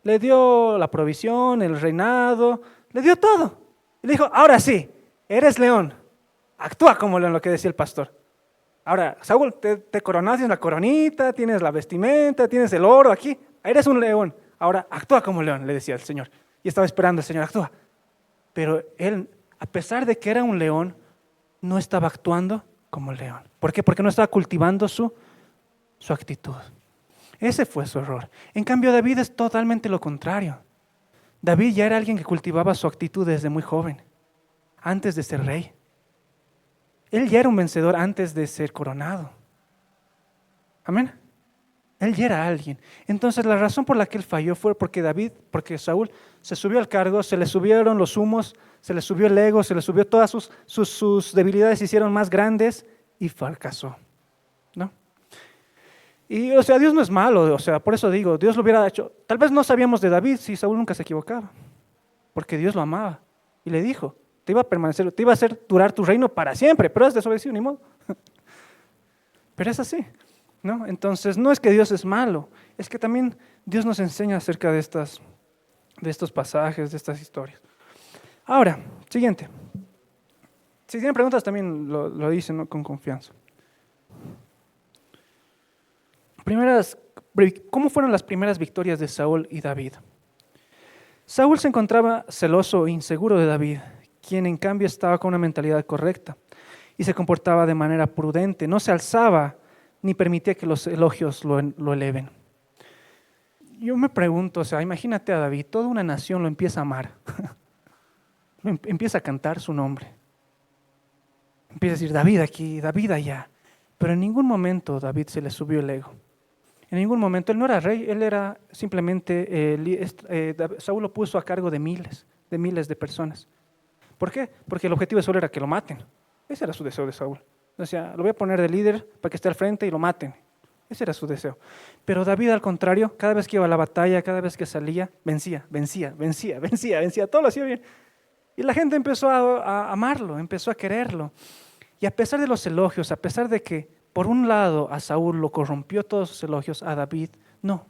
Le dio la provisión, el reinado, le dio todo. Y le dijo, ahora sí, eres león. Actúa como león, lo que decía el pastor. Ahora, Saúl, te coronaste, tienes la coronita, tienes la vestimenta, tienes el oro aquí. Eres un león. Ahora, actúa como león, le decía el Señor. Y estaba esperando el Señor, actúa. Pero él, a pesar de que era un león, no estaba actuando como león. ¿Por qué? Porque no estaba cultivando su actitud. Ese fue su error. En cambio, David es totalmente lo contrario. David ya era alguien que cultivaba su actitud desde muy joven, antes de ser rey. Él ya era un vencedor antes de ser coronado. Amén. Él ya era alguien. Entonces la razón por la que él falló fue porque Saúl se subió al cargo, se le subieron los humos, se le subió el ego, se le subió todas sus debilidades, se hicieron más grandes y fracasó. ¿No? Y o sea, Dios no es malo, o sea, por eso digo, Dios lo hubiera hecho. Tal vez no sabíamos de David si Saúl nunca se equivocaba, porque Dios lo amaba y le dijo, te iba a hacer durar tu reino para siempre, pero has desobedecido, ni modo. Pero es así. ¿No? Entonces, no es que Dios es malo, es que también Dios nos enseña acerca de estos pasajes, de estas historias. Ahora, siguiente. Si tienen preguntas también lo dicen, ¿no? Con confianza. ¿Cómo fueron las primeras victorias de Saúl y David? Saúl se encontraba celoso e inseguro de David, quien en cambio estaba con una mentalidad correcta y se comportaba de manera prudente, no se alzaba ni permitía que los elogios lo eleven. Yo me pregunto, o sea, imagínate a David, toda una nación lo empieza a amar, empieza a cantar su nombre, empieza a decir David aquí, David allá, pero en ningún momento David se le subió el ego. En ningún momento, él no era rey, él era simplemente, Saúl lo puso a cargo de miles de personas. ¿Por qué? Porque el objetivo de Saúl era que lo maten. Ese era su deseo de Saúl. Decía, lo voy a poner de líder para que esté al frente y lo maten. Ese era su deseo. Pero David, al contrario, cada vez que iba a la batalla, cada vez que salía, vencía, todo lo hacía bien. Y la gente empezó a amarlo, empezó a quererlo. Y a pesar de los elogios, a pesar de que, por un lado, a Saúl lo corrompió todos sus elogios, a David, no.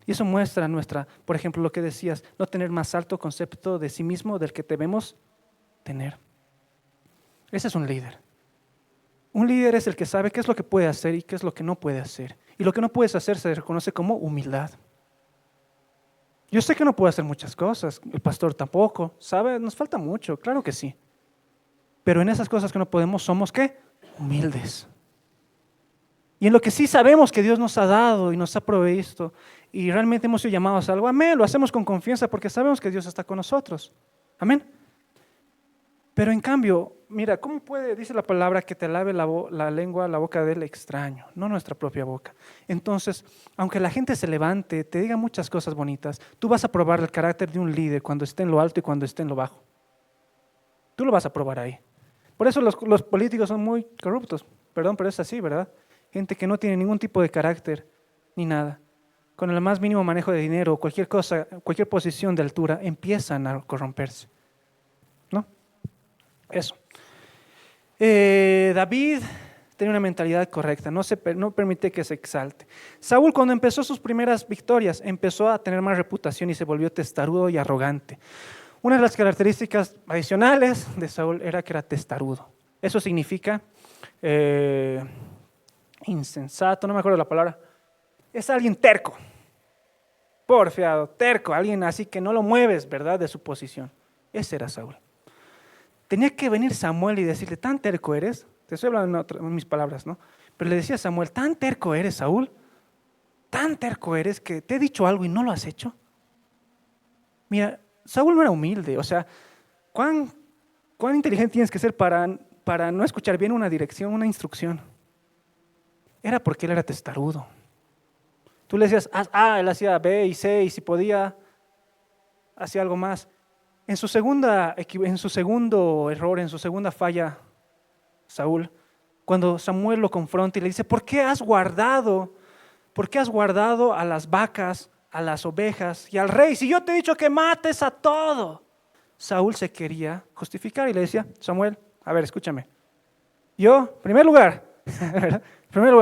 Y eso muestra por ejemplo, lo que decías, no tener más alto concepto de sí mismo del que debemos tener. Ese es un líder. Un líder es el que sabe qué es lo que puede hacer y qué es lo que no puede hacer. Y lo que no puedes hacer se reconoce como humildad. Yo sé que no puedo hacer muchas cosas, el pastor tampoco, ¿sabe? Nos falta mucho, claro que sí. Pero en esas cosas que no podemos, ¿somos qué? Humildes. Y en lo que sí sabemos que Dios nos ha dado y nos ha provisto y realmente hemos sido llamados a algo, amén, lo hacemos con confianza porque sabemos que Dios está con nosotros. Amén. Pero en cambio, mira, ¿cómo puede, dice la palabra, que te lave la lengua, la boca del extraño, no nuestra propia boca? Entonces, aunque la gente se levante, te diga muchas cosas bonitas, tú vas a probar el carácter de un líder cuando esté en lo alto y cuando esté en lo bajo. Tú lo vas a probar ahí. Por eso los políticos son muy corruptos, perdón, pero es así, ¿verdad? Gente que no tiene ningún tipo de carácter ni nada. Con el más mínimo manejo de dinero o cualquier cosa, cualquier posición de altura, empiezan a corromperse. ¿No? Eso. David tenía una mentalidad correcta, no permite que se exalte. Saúl, cuando empezó sus primeras victorias, empezó a tener más reputación y se volvió testarudo y arrogante. Una de las características adicionales de Saúl era que era testarudo. Eso significa insensato, no me acuerdo la palabra. Es alguien terco, porfiado, terco, alguien así que no lo mueves, ¿verdad?, de su posición. Ese era Saúl. Tenía que venir Samuel y decirle, tan terco eres, te estoy hablando en mis palabras, ¿no? Pero le decía a Samuel, tan terco eres, Saúl, tan terco eres que te he dicho algo y no lo has hecho. Mira, Saúl no era humilde, o sea, ¿cuán inteligente tienes que ser para no escuchar bien una dirección, una instrucción? Era porque él era testarudo. Tú le decías, haz A, él hacía B y C, y si podía, hacía algo más. En su segundo error, en su segunda falla, Saúl, cuando Samuel lo confronta y le dice, ¿por qué has guardado a las vacas, a las ovejas y al rey? Si yo te he dicho que mates a todo. Saúl se quería justificar y le decía, Samuel, a ver, escúchame. Yo, en primer lugar,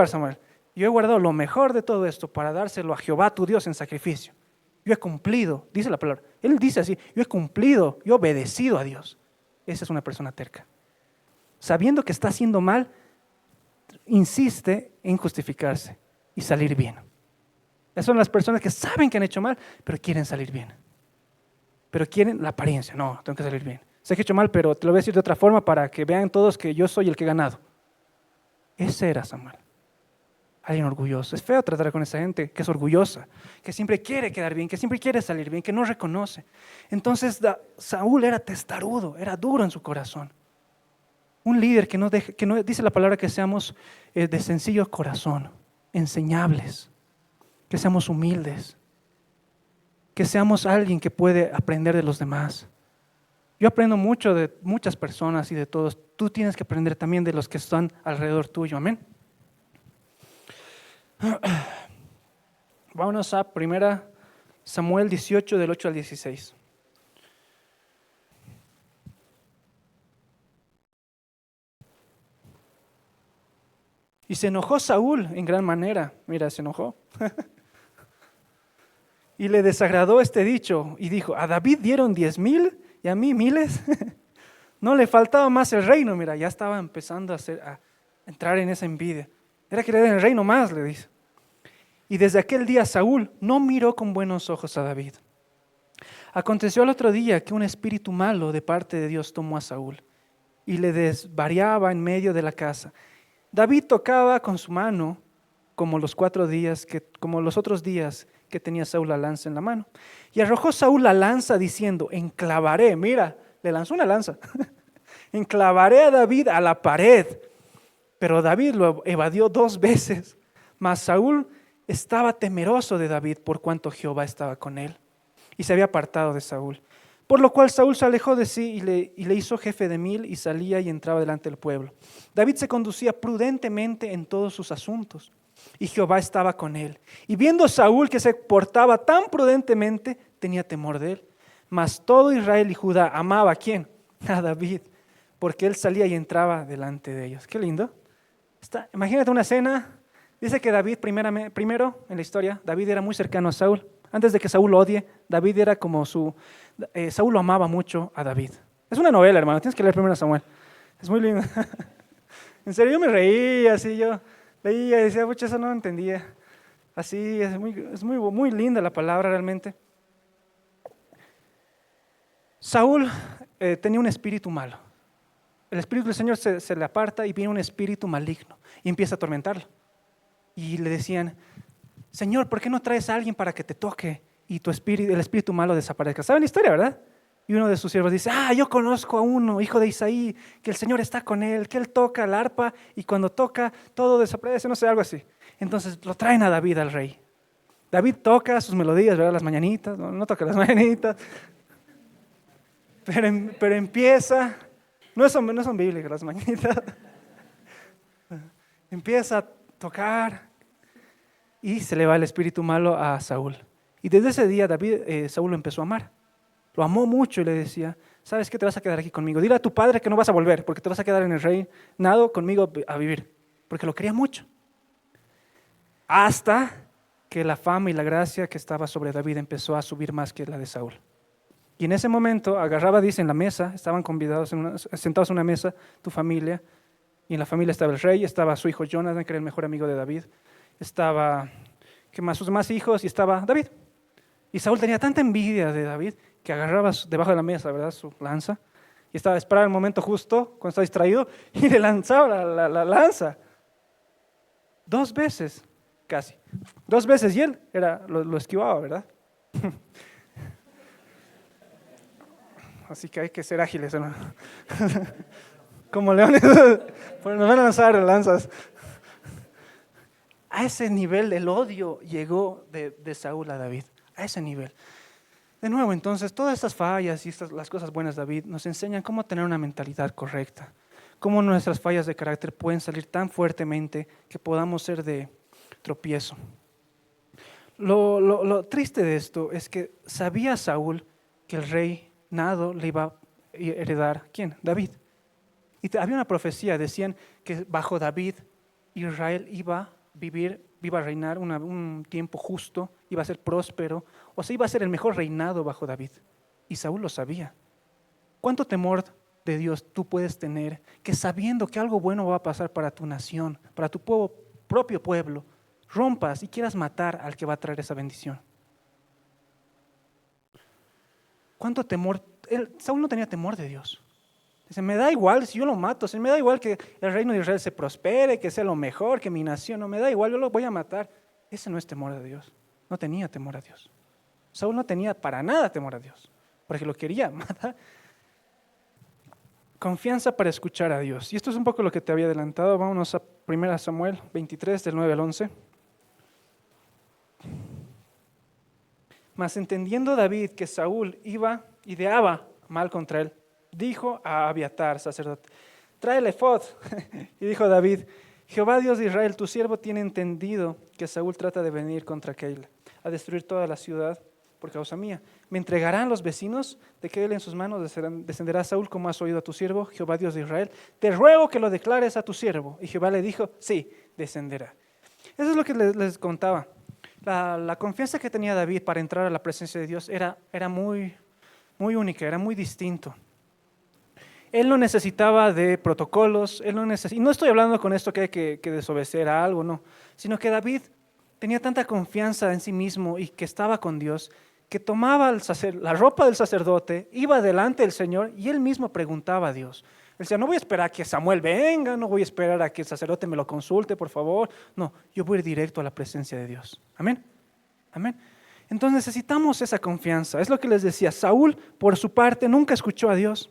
Samuel, yo he guardado lo mejor de todo esto para dárselo a Jehová tu Dios en sacrificio. Yo he cumplido, dice la palabra. Él dice así, yo he cumplido, yo he obedecido a Dios. Esa es una persona terca. Sabiendo que está haciendo mal, insiste en justificarse y salir bien. Esas son las personas que saben que han hecho mal, pero quieren salir bien. Pero quieren la apariencia. No, tengo que salir bien. Sé que he hecho mal, pero te lo voy a decir de otra forma para que vean todos que yo soy el que he ganado. Ese era Samuel. Alguien orgulloso. Es feo tratar con esa gente que es orgullosa, que siempre quiere quedar bien, que siempre quiere salir bien, que no reconoce. Entonces Saúl era testarudo, era duro en su corazón. Un líder que no dice la palabra que seamos de sencillo corazón, enseñables, que seamos humildes, que seamos alguien que puede aprender de los demás. Yo aprendo mucho de muchas personas y de todos. Tú tienes que aprender también de los que están alrededor tuyo. Amén. Vámonos a 1 Samuel 18, del 8 al 16. Y se enojó Saúl en gran manera. Mira, se enojó. Y le desagradó este dicho y dijo, a David dieron 10,000 y a mí miles. No le faltaba más el reino. Mira, ya estaba empezando a entrar en esa envidia. Era que le den el reino más, le dice. Y desde aquel día Saúl no miró con buenos ojos a David. Aconteció al otro día que un espíritu malo de parte de Dios tomó a Saúl y le desvariaba en medio de la casa. David tocaba con su mano como los otros días que tenía Saúl la lanza en la mano. Y arrojó Saúl la lanza diciendo, enclavaré, mira, le lanzó una lanza, enclavaré a David a la pared. Pero David lo evadió 2 veces, mas Saúl estaba temeroso de David por cuanto Jehová estaba con él y se había apartado de Saúl. Por lo cual Saúl se alejó de sí y le hizo jefe de 1000 y salía y entraba delante del pueblo. David se conducía prudentemente en todos sus asuntos y Jehová estaba con él. Y viendo Saúl que se portaba tan prudentemente, tenía temor de él. Mas todo Israel y Judá amaba ¿a quién? A David, porque él salía y entraba delante de ellos. Qué lindo. Imagínate una escena. Dice que David, primero en la historia, David era muy cercano a Saúl. Antes de que Saúl lo odie, David era como Saúl lo amaba mucho a David. Es una novela, hermano, tienes que leer 1 Samuel. Es muy lindo. En serio, yo me reía, así yo leía y decía, pucha, eso no lo entendía. Así, es muy linda la palabra realmente. Saúl tenía un espíritu malo. El espíritu del Señor se le aparta y viene un espíritu maligno y empieza a atormentarlo. y le decían, Señor, ¿por qué no traes a alguien para que te toque y el espíritu malo desaparezca? ¿Saben la historia, verdad? Y uno de sus siervos dice, yo conozco a uno, hijo de Isaí, que el Señor está con él, que él toca el arpa y cuando toca todo desaparece, no sé, algo así. Entonces lo traen a David, al rey. David toca sus melodías, ¿verdad? Las mañanitas, no toca las mañanitas, pero empieza, no son bíblicas las mañanitas, empieza a tocar y se le va el espíritu malo a Saúl. Y desde ese día Saúl lo empezó a amar. Lo amó mucho y le decía, ¿sabes qué? Te vas a quedar aquí conmigo. Dile a tu padre que no vas a volver porque te vas a quedar en el reinado conmigo a vivir. Porque lo quería mucho. Hasta que la fama y la gracia que estaba sobre David empezó a subir más que la de Saúl. Y en ese momento agarraba, dice, en la mesa, estaban convidados, sentados en una mesa, tu familia, y en la familia estaba el rey, estaba su hijo Jonathan, que era el mejor amigo de David, estaba, ¿qué más? Sus demás hijos, y estaba David. Y Saúl tenía tanta envidia de David que agarraba debajo de la mesa, ¿verdad?, su lanza, y estaba esperando el momento justo, cuando estaba distraído, y le lanzaba la lanza. 2 veces, casi. 2 veces, y él lo esquivaba, ¿verdad? Así que hay que ser ágiles, hermano. Como leones, pues nos van a lanzar lanzas. A ese nivel el odio llegó de Saúl a David, a ese nivel. De nuevo, entonces, todas estas fallas y las cosas buenas de David nos enseñan cómo tener una mentalidad correcta, cómo nuestras fallas de carácter pueden salir tan fuertemente que podamos ser de tropiezo. Lo triste de esto es que sabía Saúl que el reinado le iba a heredar, ¿quién? David. Y había una profecía, decían que bajo David Israel iba a reinar un tiempo justo, iba a ser próspero, o sea, iba a ser el mejor reinado bajo David. Y Saúl lo sabía. ¿Cuánto temor de Dios tú puedes tener que sabiendo que algo bueno va a pasar para tu nación, para tu propio pueblo, rompas y quieras matar al que va a traer esa bendición? ¿Cuánto temor? Saúl no tenía temor de Dios. Dice, me da igual si yo lo mato, me da igual que el reino de Israel se prospere, que sea lo mejor, que mi nación, no me da igual, yo lo voy a matar. Ese no es temor a Dios. No tenía temor a Dios. Saúl no tenía para nada temor a Dios, porque lo quería matar. Confianza para escuchar a Dios. Y esto es un poco lo que te había adelantado. Vámonos a 1 Samuel 23, del 9 al 11. Mas entendiendo David que Saúl ideaba mal contra él, dijo a Abiatar, sacerdote, trae el efod. Y dijo David, Jehová Dios de Israel, tu siervo tiene entendido que Saúl trata de venir contra Keila, a destruir toda la ciudad por causa mía. ¿Me entregarán los vecinos de Keila en sus manos? ¿Descenderá Saúl como has oído a tu siervo, Jehová Dios de Israel? Te ruego que lo declares a tu siervo. Y Jehová le dijo, sí, descenderá. Eso es lo que les contaba. La confianza que tenía David para entrar a la presencia de Dios era muy, muy única, era muy distinto. Él no necesitaba de protocolos, y no estoy hablando con esto que hay que desobedecer a algo, no, sino que David tenía tanta confianza en sí mismo y que estaba con Dios, que tomaba la ropa del sacerdote, iba delante del Señor y él mismo preguntaba a Dios. Él decía, no voy a esperar a que Samuel venga, no voy a esperar a que el sacerdote me lo consulte, por favor. No, yo voy a ir directo a la presencia de Dios. Amén. Amén. Entonces necesitamos esa confianza. Es lo que les decía. Saúl, por su parte, nunca escuchó a Dios.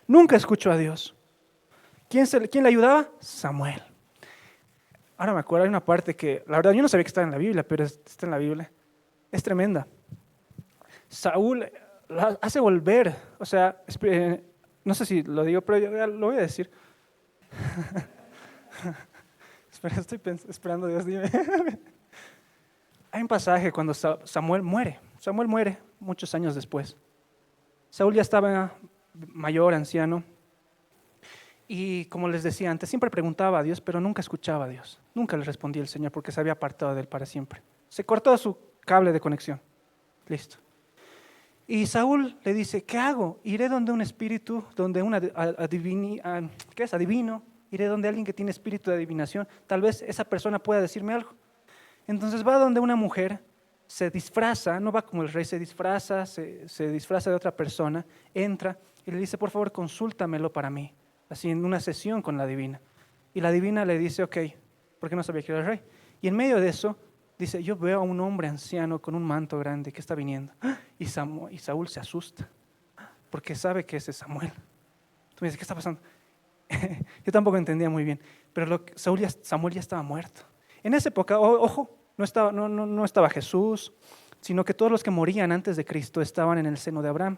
Nunca escuchó a Dios. ¿Quién le ayudaba? Samuel. Ahora me acuerdo, hay una parte que, la verdad, yo no sabía que estaba en la Biblia, pero está en la Biblia. Es tremenda. Saúl la hace volver, o sea, no sé si lo digo, pero yo lo voy a decir. Espera, estoy esperando, Dios, dime. Hay un pasaje cuando Samuel muere. Samuel muere muchos años después. Saúl ya estaba mayor, anciano. Y como les decía antes, siempre preguntaba a Dios, pero nunca escuchaba a Dios. Nunca le respondía el Señor porque se había apartado de él para siempre. Se cortó su cable de conexión. Listo. Y Saúl le dice, ¿qué hago? Iré donde un espíritu, donde un adivino, iré donde alguien que tiene espíritu de adivinación. Tal vez esa persona pueda decirme algo. Entonces va donde una mujer, se disfraza, no va como el rey, se disfraza de otra persona, entra y le dice, por favor, consúltamelo para mí. Así en una sesión con la divina. Y la divina le dice, ok, porque no sabía que era el rey. Y en medio de eso, dice, yo veo a un hombre anciano con un manto grande que está viniendo. Y Saúl se asusta, porque sabe que ese es Samuel. Tú me dices, ¿qué está pasando? Yo tampoco entendía muy bien, pero Samuel ya estaba muerto. En esa época, ojo, no estaba Jesús, sino que todos los que morían antes de Cristo estaban en el seno de Abraham,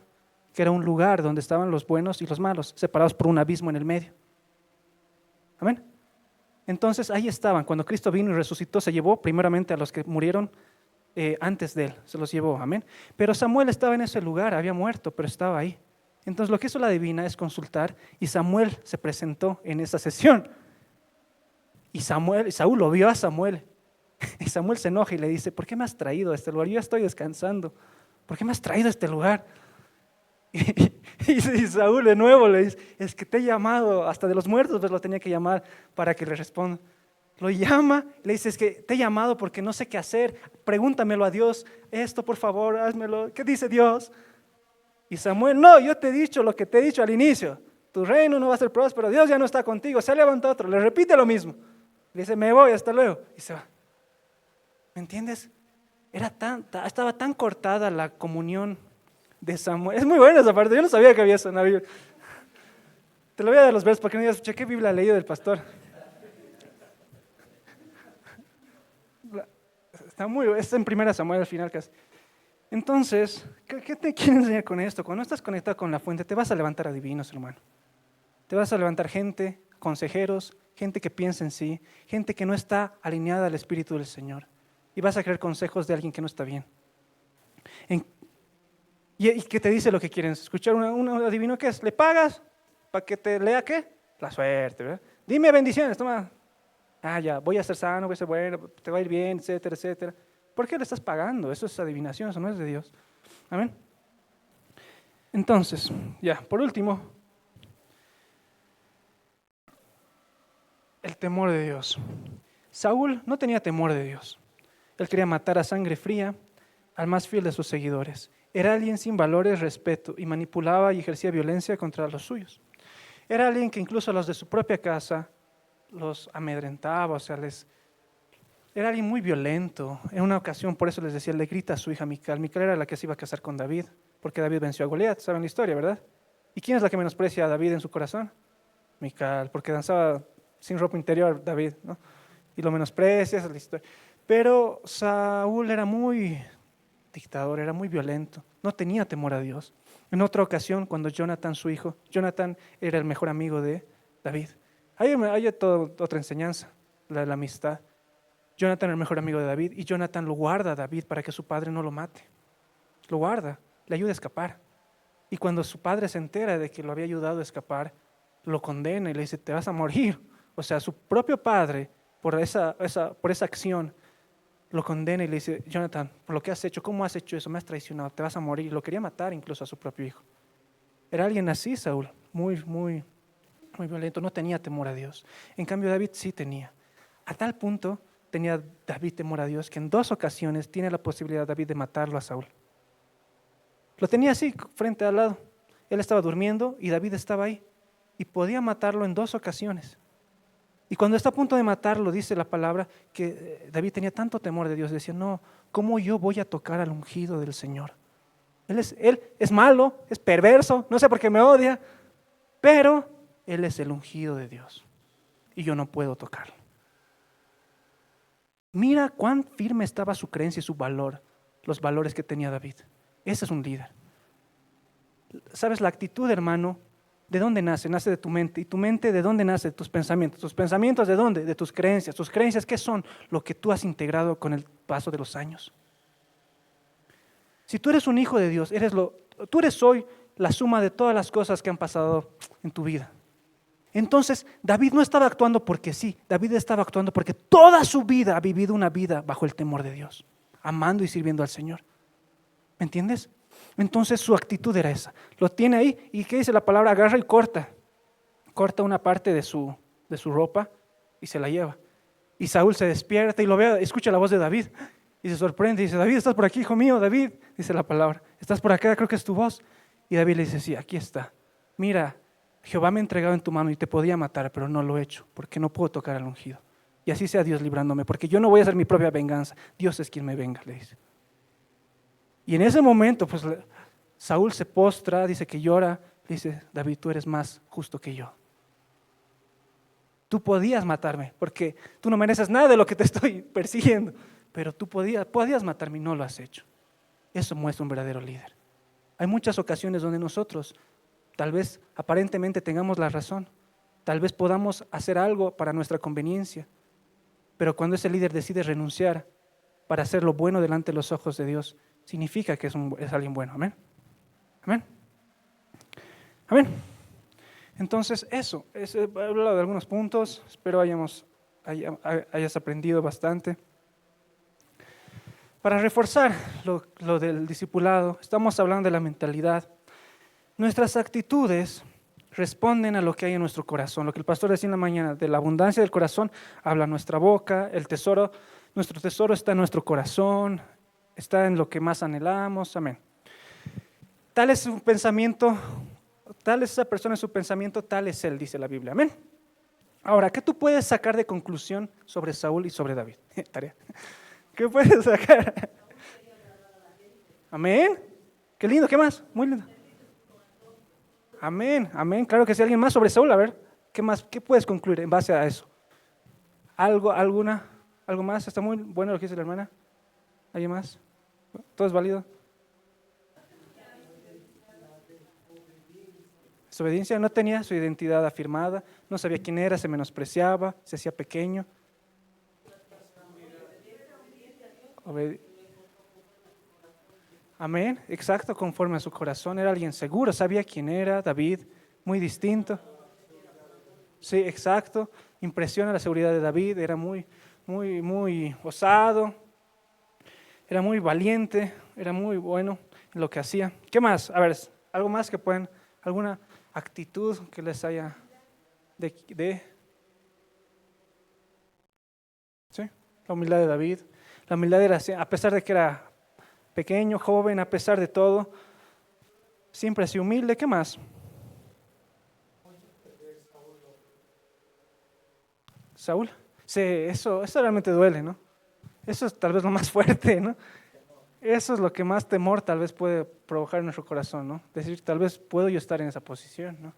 que era un lugar donde estaban los buenos y los malos, separados por un abismo en el medio. Amén. Entonces ahí estaban, cuando Cristo vino y resucitó, se llevó primeramente a los que murieron antes de él, se los llevó, amén. Pero Samuel estaba en ese lugar, había muerto, pero estaba ahí. Entonces lo que hizo la divina es consultar y Samuel se presentó en esa sesión. Y Saúl lo vio a Samuel. Y Samuel se enoja y le dice, ¿por qué me has traído a este lugar? Yo ya estoy descansando. ¿Por qué me has traído a este lugar? Y Saúl de nuevo le dice, es que te he llamado, hasta de los muertos pues lo tenía que llamar para que le responda. Lo llama, le dice, es que te he llamado porque no sé qué hacer, pregúntamelo a Dios, esto por favor, házmelo. ¿Qué dice Dios? Y Samuel, no, yo te he dicho lo que te he dicho al inicio, tu reino no va a ser próspero, Dios ya no está contigo, se levanta otro, le repite lo mismo. Le dice, me voy, hasta luego, y se va. ¿Me entiendes? Estaba tan cortada la comunión de Samuel. Es muy buena esa parte, yo no sabía que había eso en la Biblia. Te lo voy a dar los versos porque no digas, ¿qué Biblia ha leído del pastor? Es en 1 Samuel al final casi. Entonces, ¿qué te quiero enseñar con esto? Cuando estás conectado con la fuente, te vas a levantar adivinos, hermano. Te vas a levantar gente, consejeros, gente que piensa en sí, gente que no está alineada al Espíritu del Señor. Y vas a creer consejos de alguien que no está bien. Y que te dice lo que quieren escuchar. Un adivino, ¿qué es? ¿Le pagas para que te lea qué? La suerte, ¿verdad? Dime bendiciones, toma. Ya, voy a ser sano, voy a ser bueno, te va a ir bien, etcétera, etcétera. ¿Por qué le estás pagando? Eso es adivinación, eso no es de Dios. Amén. Entonces, ya, por último, el temor de Dios. Saúl no tenía temor de Dios. Él quería matar a sangre fría al más fiel de sus seguidores. Era alguien sin valores, respeto, y manipulaba y ejercía violencia contra los suyos. Era alguien que incluso a los de su propia casa los amedrentaba, era alguien muy violento. En una ocasión, por eso les decía, le grita a su hija Mical. Mical era la que se iba a casar con David, porque David venció a Goliat, saben la historia, ¿verdad? ¿Y quién es la que menosprecia a David en su corazón? Mical, porque danzaba sin ropa interior David, ¿no? Y lo menosprecia, esa es la historia. Pero Saúl era muy dictador, era muy violento, no tenía temor a Dios. En otra ocasión, cuando Jonathan, su hijo, Jonathan era el mejor amigo de David. Hay otra enseñanza, la de la amistad. Jonathan era el mejor amigo de David y Jonathan lo guarda a David para que su padre no lo mate. Lo guarda, le ayuda a escapar. Y cuando su padre se entera de que lo había ayudado a escapar, lo condena y le dice, te vas a morir. O sea, su propio padre, por esa acción, lo condena y le dice, Jonathan, por lo que has hecho, ¿cómo has hecho eso? Me has traicionado, te vas a morir. Lo quería matar incluso a su propio hijo. Era alguien así, Saúl, muy violento, no tenía temor a Dios. En cambio, David sí tenía. A tal punto tenía David temor a Dios que en 2 ocasiones tiene la posibilidad David de matarlo a Saúl. Lo tenía así, frente al lado. Él estaba durmiendo y David estaba ahí. Y podía matarlo en 2 ocasiones. Y cuando está a punto de matarlo, dice la palabra que David tenía tanto temor de Dios, decía, no, ¿cómo yo voy a tocar al ungido del Señor? Él es malo, es perverso, no sé por qué me odia, pero Él es el ungido de Dios y yo no puedo tocarlo. Mira cuán firme estaba su creencia y su valor, los valores que tenía David. Ese es un líder. ¿Sabes? La actitud, hermano, ¿de dónde nace? Nace de tu mente. ¿Y tu mente de dónde nace? De tus pensamientos. ¿Tus pensamientos de dónde? De tus creencias. ¿Tus creencias qué son? Lo que tú has integrado con el paso de los años. Si tú eres un hijo de Dios, tú eres hoy la suma de todas las cosas que han pasado en tu vida. Entonces, David no estaba actuando porque sí, David estaba actuando porque toda su vida ha vivido una vida bajo el temor de Dios, amando y sirviendo al Señor. ¿Me entiendes? Entonces su actitud era esa. Lo tiene ahí y ¿qué dice la palabra? Agarra y corta. Corta una parte de su ropa y se la lleva. Y Saúl se despierta y lo ve, escucha la voz de David y se sorprende y dice, David, ¿estás por aquí, hijo mío? David, dice la palabra, ¿estás por acá? Creo que es tu voz. Y David le dice, sí, aquí está. Mira, Jehová me ha entregado en tu mano y te podía matar, pero no lo he hecho porque no puedo tocar al ungido. y así sea Dios librándome, porque yo no voy a hacer mi propia venganza, Dios es quien me venga, le dice. Y en ese momento, pues Saúl se postra, dice que llora, dice, David, tú eres más justo que yo. Tú podías matarme, porque tú no mereces nada de lo que te estoy persiguiendo, pero tú podías matarme y no lo has hecho. Eso muestra un verdadero líder. Hay muchas ocasiones donde nosotros, tal vez aparentemente tengamos la razón, tal vez podamos hacer algo para nuestra conveniencia, pero cuando ese líder decide renunciar para hacer lo bueno delante de los ojos de Dios, significa que es alguien bueno. Amén. Amén. Amén. Entonces, he hablado de algunos puntos, espero hayas aprendido bastante. Para reforzar lo del discipulado, estamos hablando de la mentalidad. Nuestras actitudes responden a lo que hay en nuestro corazón. Lo que el pastor decía en la mañana, de la abundancia del corazón habla nuestra boca, nuestro tesoro está en nuestro corazón, está en lo que más anhelamos. Amén. Tal es su pensamiento, tal es esa persona en su pensamiento, tal es él, dice la Biblia. Amén. Ahora, ¿qué tú puedes sacar de conclusión sobre Saúl y sobre David? Tarea. ¿Qué puedes sacar? Amén. Qué lindo, ¿qué más? Muy lindo. Amén, amén. Claro que sí. ¿Alguien más sobre Saúl? A ver, ¿qué más? ¿Qué puedes concluir en base a eso? ¿Algo más? ¿Está muy bueno lo que dice la hermana? ¿Alguien más? ¿Todo es válido? Su obediencia, no tenía su identidad afirmada, no sabía quién era, se menospreciaba, se hacía pequeño. Amén, exacto, conforme a su corazón, era alguien seguro, sabía quién era, David, muy distinto. Sí, exacto, impresiona la seguridad de David, era muy osado, era muy valiente, era muy bueno en lo que hacía. ¿Qué más? A ver, algo más que pueden, alguna actitud que les haya ¿sí? La humildad de David. La humildad era, a pesar de que era pequeño, joven, a pesar de todo, siempre así humilde. ¿Qué más? Saúl. Sí, eso realmente duele, ¿no? Eso es tal vez lo más fuerte, ¿no? Eso es lo que más temor tal vez puede provocar en nuestro corazón, ¿no? Decir, tal vez puedo yo estar en esa posición, ¿no?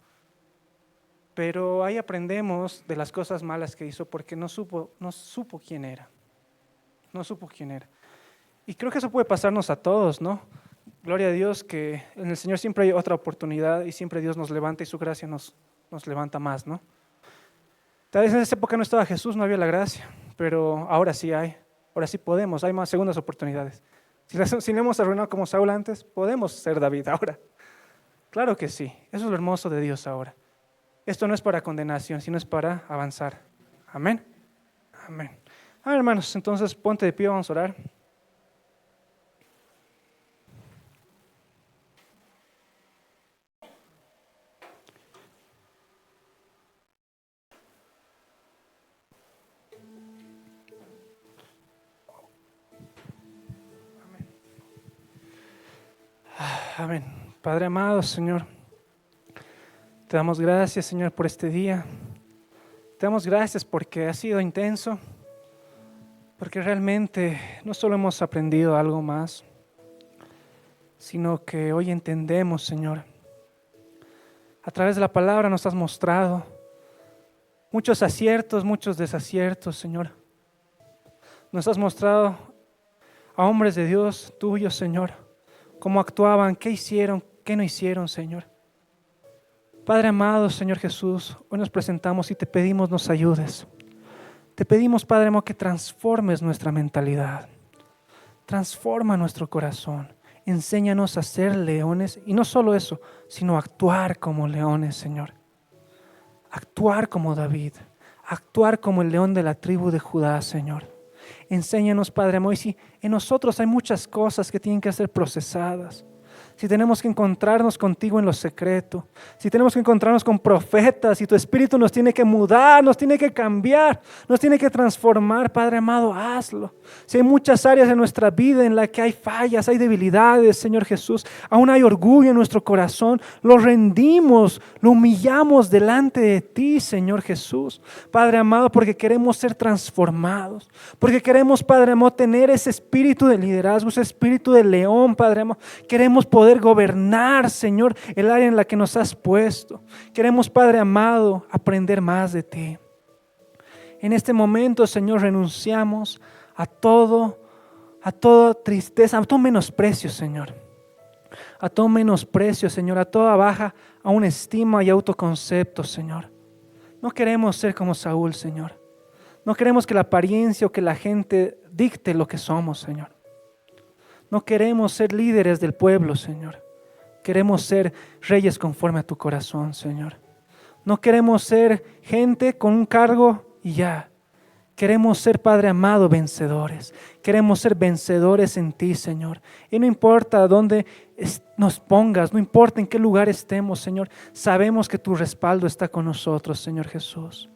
Pero ahí aprendemos de las cosas malas que hizo porque no supo quién era. No supo quién era. Y creo que eso puede pasarnos a todos, ¿no? Gloria a Dios que en el Señor siempre hay otra oportunidad y siempre Dios nos levanta y su gracia nos levanta más, ¿no? Tal vez en esa época no estaba Jesús, no había la gracia, pero ahora sí hay. Ahora sí podemos, hay más segundas oportunidades. Si le hemos arruinado como Saúl antes, podemos ser David ahora. Claro que sí, eso es lo hermoso de Dios ahora. Esto no es para condenación, sino es para avanzar. Amén. Amén. A ver, hermanos, entonces ponte de pie, vamos a orar. Amén. Padre amado, Señor, te damos gracias, Señor, por este día. Te damos gracias porque ha sido intenso, porque realmente no solo hemos aprendido algo más, sino que hoy entendemos, Señor. A través de la palabra nos has mostrado muchos aciertos, muchos desaciertos, Señor. Nos has mostrado a hombres de Dios tuyos, Señor, cómo actuaban, qué hicieron, qué no hicieron, Señor. Padre amado, Señor Jesús, hoy nos presentamos y te pedimos nos ayudes. Te pedimos, Padre amado, que transformes nuestra mentalidad. Transforma nuestro corazón. Enséñanos a ser leones y no solo eso, sino actuar como leones, Señor. Actuar como David. Actuar como el león de la tribu de Judá, Señor. Enséñanos, Padre amado, y si en nosotros hay muchas cosas que tienen que ser procesadas, si tenemos que encontrarnos contigo en lo secreto, si tenemos que encontrarnos con profetas, si tu Espíritu nos tiene que mudar, nos tiene que cambiar, nos tiene que transformar, Padre amado, hazlo. Si hay muchas áreas en nuestra vida en las que hay fallas, hay debilidades, Señor Jesús, aún hay orgullo en nuestro corazón, lo rendimos, lo humillamos delante de ti, Señor Jesús. Padre amado, porque queremos ser transformados, porque queremos, Padre amado, tener ese espíritu de liderazgo, ese espíritu de león, Padre amado. Queremos poder gobernar, Señor, el área en la que nos has puesto. Queremos, Padre amado, aprender más de ti. En este momento, Señor, renunciamos a toda tristeza, a todo menosprecio, Señor. A todo menosprecio, Señor, a toda baja, a una estima y autoconcepto, Señor. No queremos ser como Saúl, Señor. No queremos que la apariencia o que la gente dicte lo que somos, Señor. No queremos ser líderes del pueblo, Señor. Queremos ser reyes conforme a tu corazón, Señor. No queremos ser gente con un cargo y ya. Queremos ser, Padre amado, vencedores. Queremos ser vencedores en ti, Señor. Y no importa dónde nos pongas, no importa en qué lugar estemos, Señor. Sabemos que tu respaldo está con nosotros, Señor Jesús.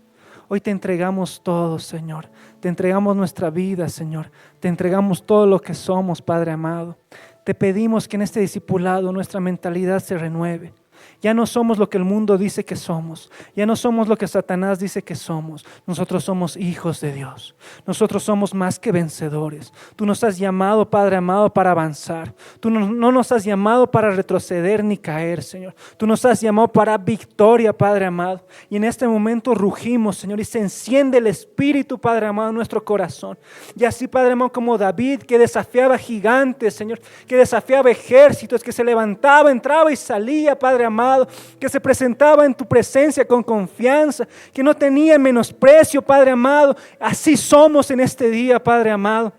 Hoy te entregamos todo, Señor. Te entregamos nuestra vida, Señor. Te entregamos todo lo que somos, Padre amado. Te pedimos que en este discipulado nuestra mentalidad se renueve. Ya no somos lo que el mundo dice que somos. Ya no somos lo que Satanás dice que somos. Nosotros somos hijos de Dios. Nosotros somos más que vencedores. Tú nos has llamado, Padre amado, para avanzar. Tú no nos has llamado para retroceder ni caer, Señor. Tú nos has llamado para victoria, Padre amado. Y en este momento rugimos, Señor, y se enciende el Espíritu, Padre amado, en nuestro corazón. Y así, Padre amado, como David, que desafiaba gigantes, Señor, que desafiaba ejércitos, que se levantaba, entraba y salía, Padre amado, que se presentaba en tu presencia con confianza, que no tenía menosprecio, Padre amado. Así somos en este día, Padre amado.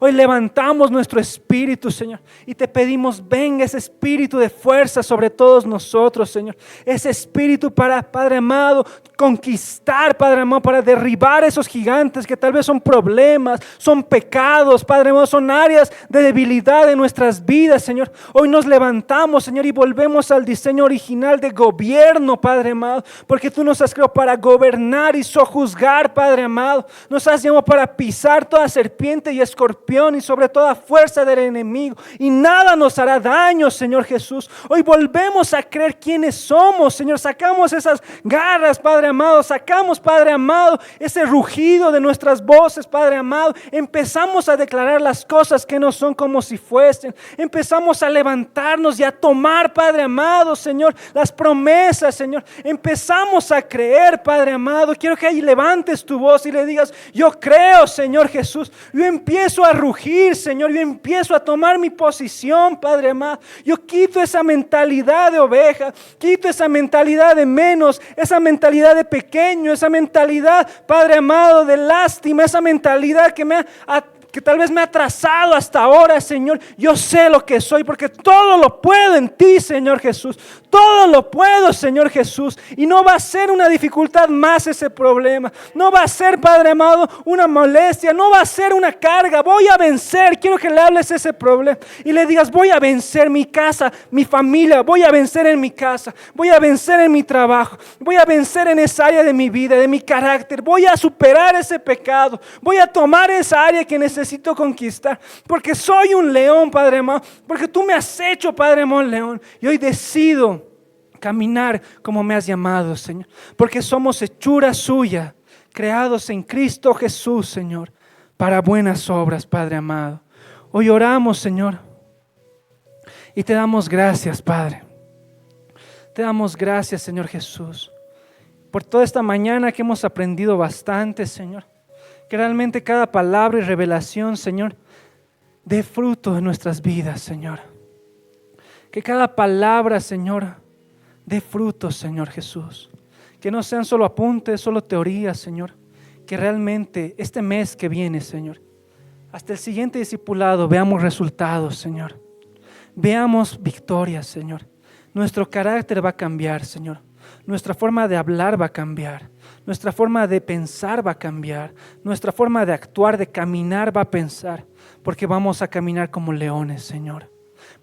Hoy levantamos nuestro espíritu, Señor, y te pedimos, venga ese espíritu de fuerza sobre todos nosotros, Señor. Ese espíritu para, Padre amado, conquistar, Padre amado, para derribar esos gigantes que tal vez son problemas, son pecados, Padre amado, son áreas de debilidad de nuestras vidas, Señor. Hoy nos levantamos, Señor, y volvemos al diseño original de gobierno, Padre amado, porque tú nos has creado para gobernar y sojuzgar, Padre amado. Nos has llamado para pisar toda serpiente y escorpión y sobre toda fuerza del enemigo, y nada nos hará daño, Señor Jesús. Hoy volvemos a creer quiénes somos, Señor. Sacamos esas garras, Padre amado. Sacamos, Padre amado, ese rugido de nuestras voces, Padre amado. Empezamos a declarar las cosas que no son como si fuesen. Empezamos a levantarnos y a tomar, Padre amado, Señor, las promesas, Señor. Empezamos a creer, Padre amado. Quiero que ahí levantes tu voz y le digas: yo creo, Señor Jesús. Yo empiezo a rugir, Señor. Yo empiezo a tomar mi posición, Padre amado. Yo quito esa mentalidad de oveja, quito esa mentalidad de menos, esa mentalidad de pequeño, esa mentalidad, Padre amado, de lástima, esa mentalidad que tal vez me ha atrasado hasta ahora, Señor. Yo sé lo que soy, porque todo lo puedo en ti, Señor Jesús. Todo lo puedo, Señor Jesús. Y no va a ser una dificultad más ese problema. No va a ser, Padre amado, una molestia. No va a ser una carga. Voy a vencer. Quiero que le hables ese problema y le digas: voy a vencer mi casa, mi familia. Voy a vencer en mi casa. Voy a vencer en mi trabajo. Voy a vencer en esa área de mi vida, de mi carácter. Voy a superar ese pecado. Voy a tomar esa área que necesito conquistar, porque soy un león, Padre amado, porque tú me has hecho, Padre amado, león. Y hoy decido caminar como me has llamado, Señor, porque somos hechura suya, creados en Cristo Jesús, Señor, para buenas obras, Padre amado. Hoy oramos, Señor, y te damos gracias, Padre. Te damos gracias, Señor Jesús, por toda esta mañana que hemos aprendido bastante, Señor. Que realmente cada palabra y revelación, Señor, dé fruto en nuestras vidas, Señor. Que cada palabra, Señor, dé fruto, Señor Jesús. Que no sean solo apuntes, solo teorías, Señor. Que realmente este mes que viene, Señor, hasta el siguiente discipulado, veamos resultados, Señor. Veamos victorias, Señor. Nuestro carácter va a cambiar, Señor. Nuestra forma de hablar va a cambiar. Nuestra forma de pensar va a cambiar. Nuestra forma de actuar, de caminar va a pensar. Porque vamos a caminar como leones, Señor.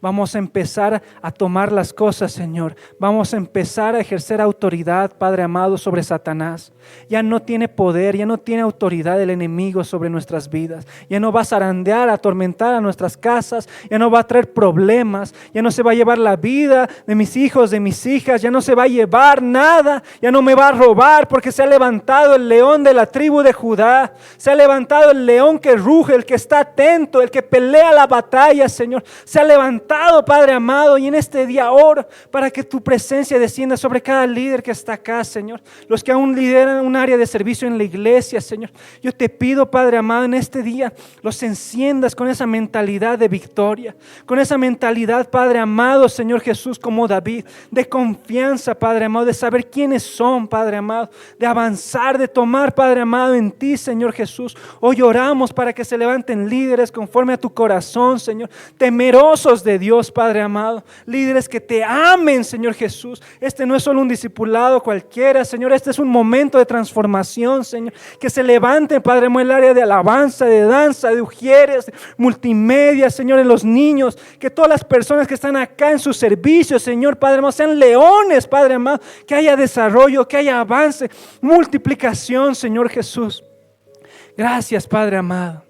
Vamos a empezar a tomar las cosas, Señor. Vamos a empezar a ejercer autoridad, Padre amado, sobre Satanás. Ya no tiene poder, ya no tiene autoridad el enemigo sobre nuestras vidas. Ya no va a zarandear, a atormentar a nuestras casas. Ya no va a traer problemas. Ya no se va a llevar la vida de mis hijos, de mis hijas. Ya no se va a llevar nada. Ya no me va a robar, porque se ha levantado el león de la tribu de Judá. Se ha levantado el león que ruge, el que está atento, el que pelea la batalla, Señor. Se ha levantado, Padre amado, y en este día oro para que tu presencia descienda sobre cada líder que está acá, Señor. Los que aún lideran un área de servicio en la iglesia, Señor. Yo te pido, Padre amado, en este día los enciendas con esa mentalidad de victoria, con esa mentalidad, Padre amado, Señor Jesús, como David, de confianza, Padre amado, de saber quiénes son, Padre amado, de avanzar, de tomar, Padre amado, en ti, Señor Jesús. Hoy oramos para que se levanten líderes conforme a tu corazón, Señor, temerosos de Dios, Padre amado, líderes que te amen, Señor Jesús. Este no es solo un discipulado cualquiera, Señor, este es un momento de transformación, Señor, que se levanten, Padre amado, en el área de alabanza, de danza, de ujieres, de multimedia, Señor, en los niños, que todas las personas que están acá en su servicio, Señor, Padre amado, sean leones, Padre amado, que haya desarrollo, que haya avance, multiplicación, Señor Jesús. Gracias, Padre amado.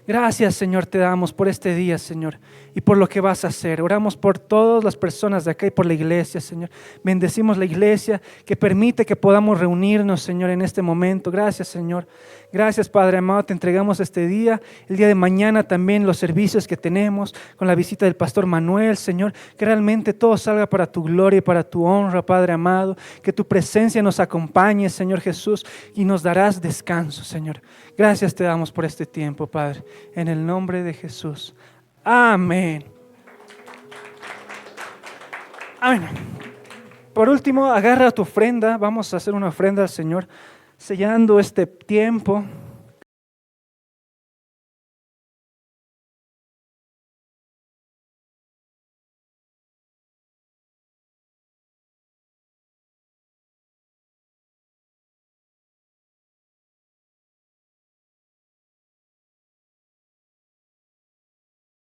Gracias, Señor, te damos por este día, Señor, y por lo que vas a hacer. Oramos por todas las personas de acá y por la iglesia, Señor. Bendecimos la iglesia que permite que podamos reunirnos, Señor, en este momento. Gracias, Señor. Gracias, Padre amado, te entregamos este día. El día de mañana también los servicios que tenemos con la visita del pastor Manuel, Señor. Que realmente todo salga para tu gloria y para tu honra, Padre amado. Que tu presencia nos acompañe, Señor Jesús, y nos darás descanso, Señor. Gracias te damos por este tiempo, Padre. En el nombre de Jesús. Amén. Amén. Por último, agarra tu ofrenda. Vamos a hacer una ofrenda al Señor, sellando este tiempo.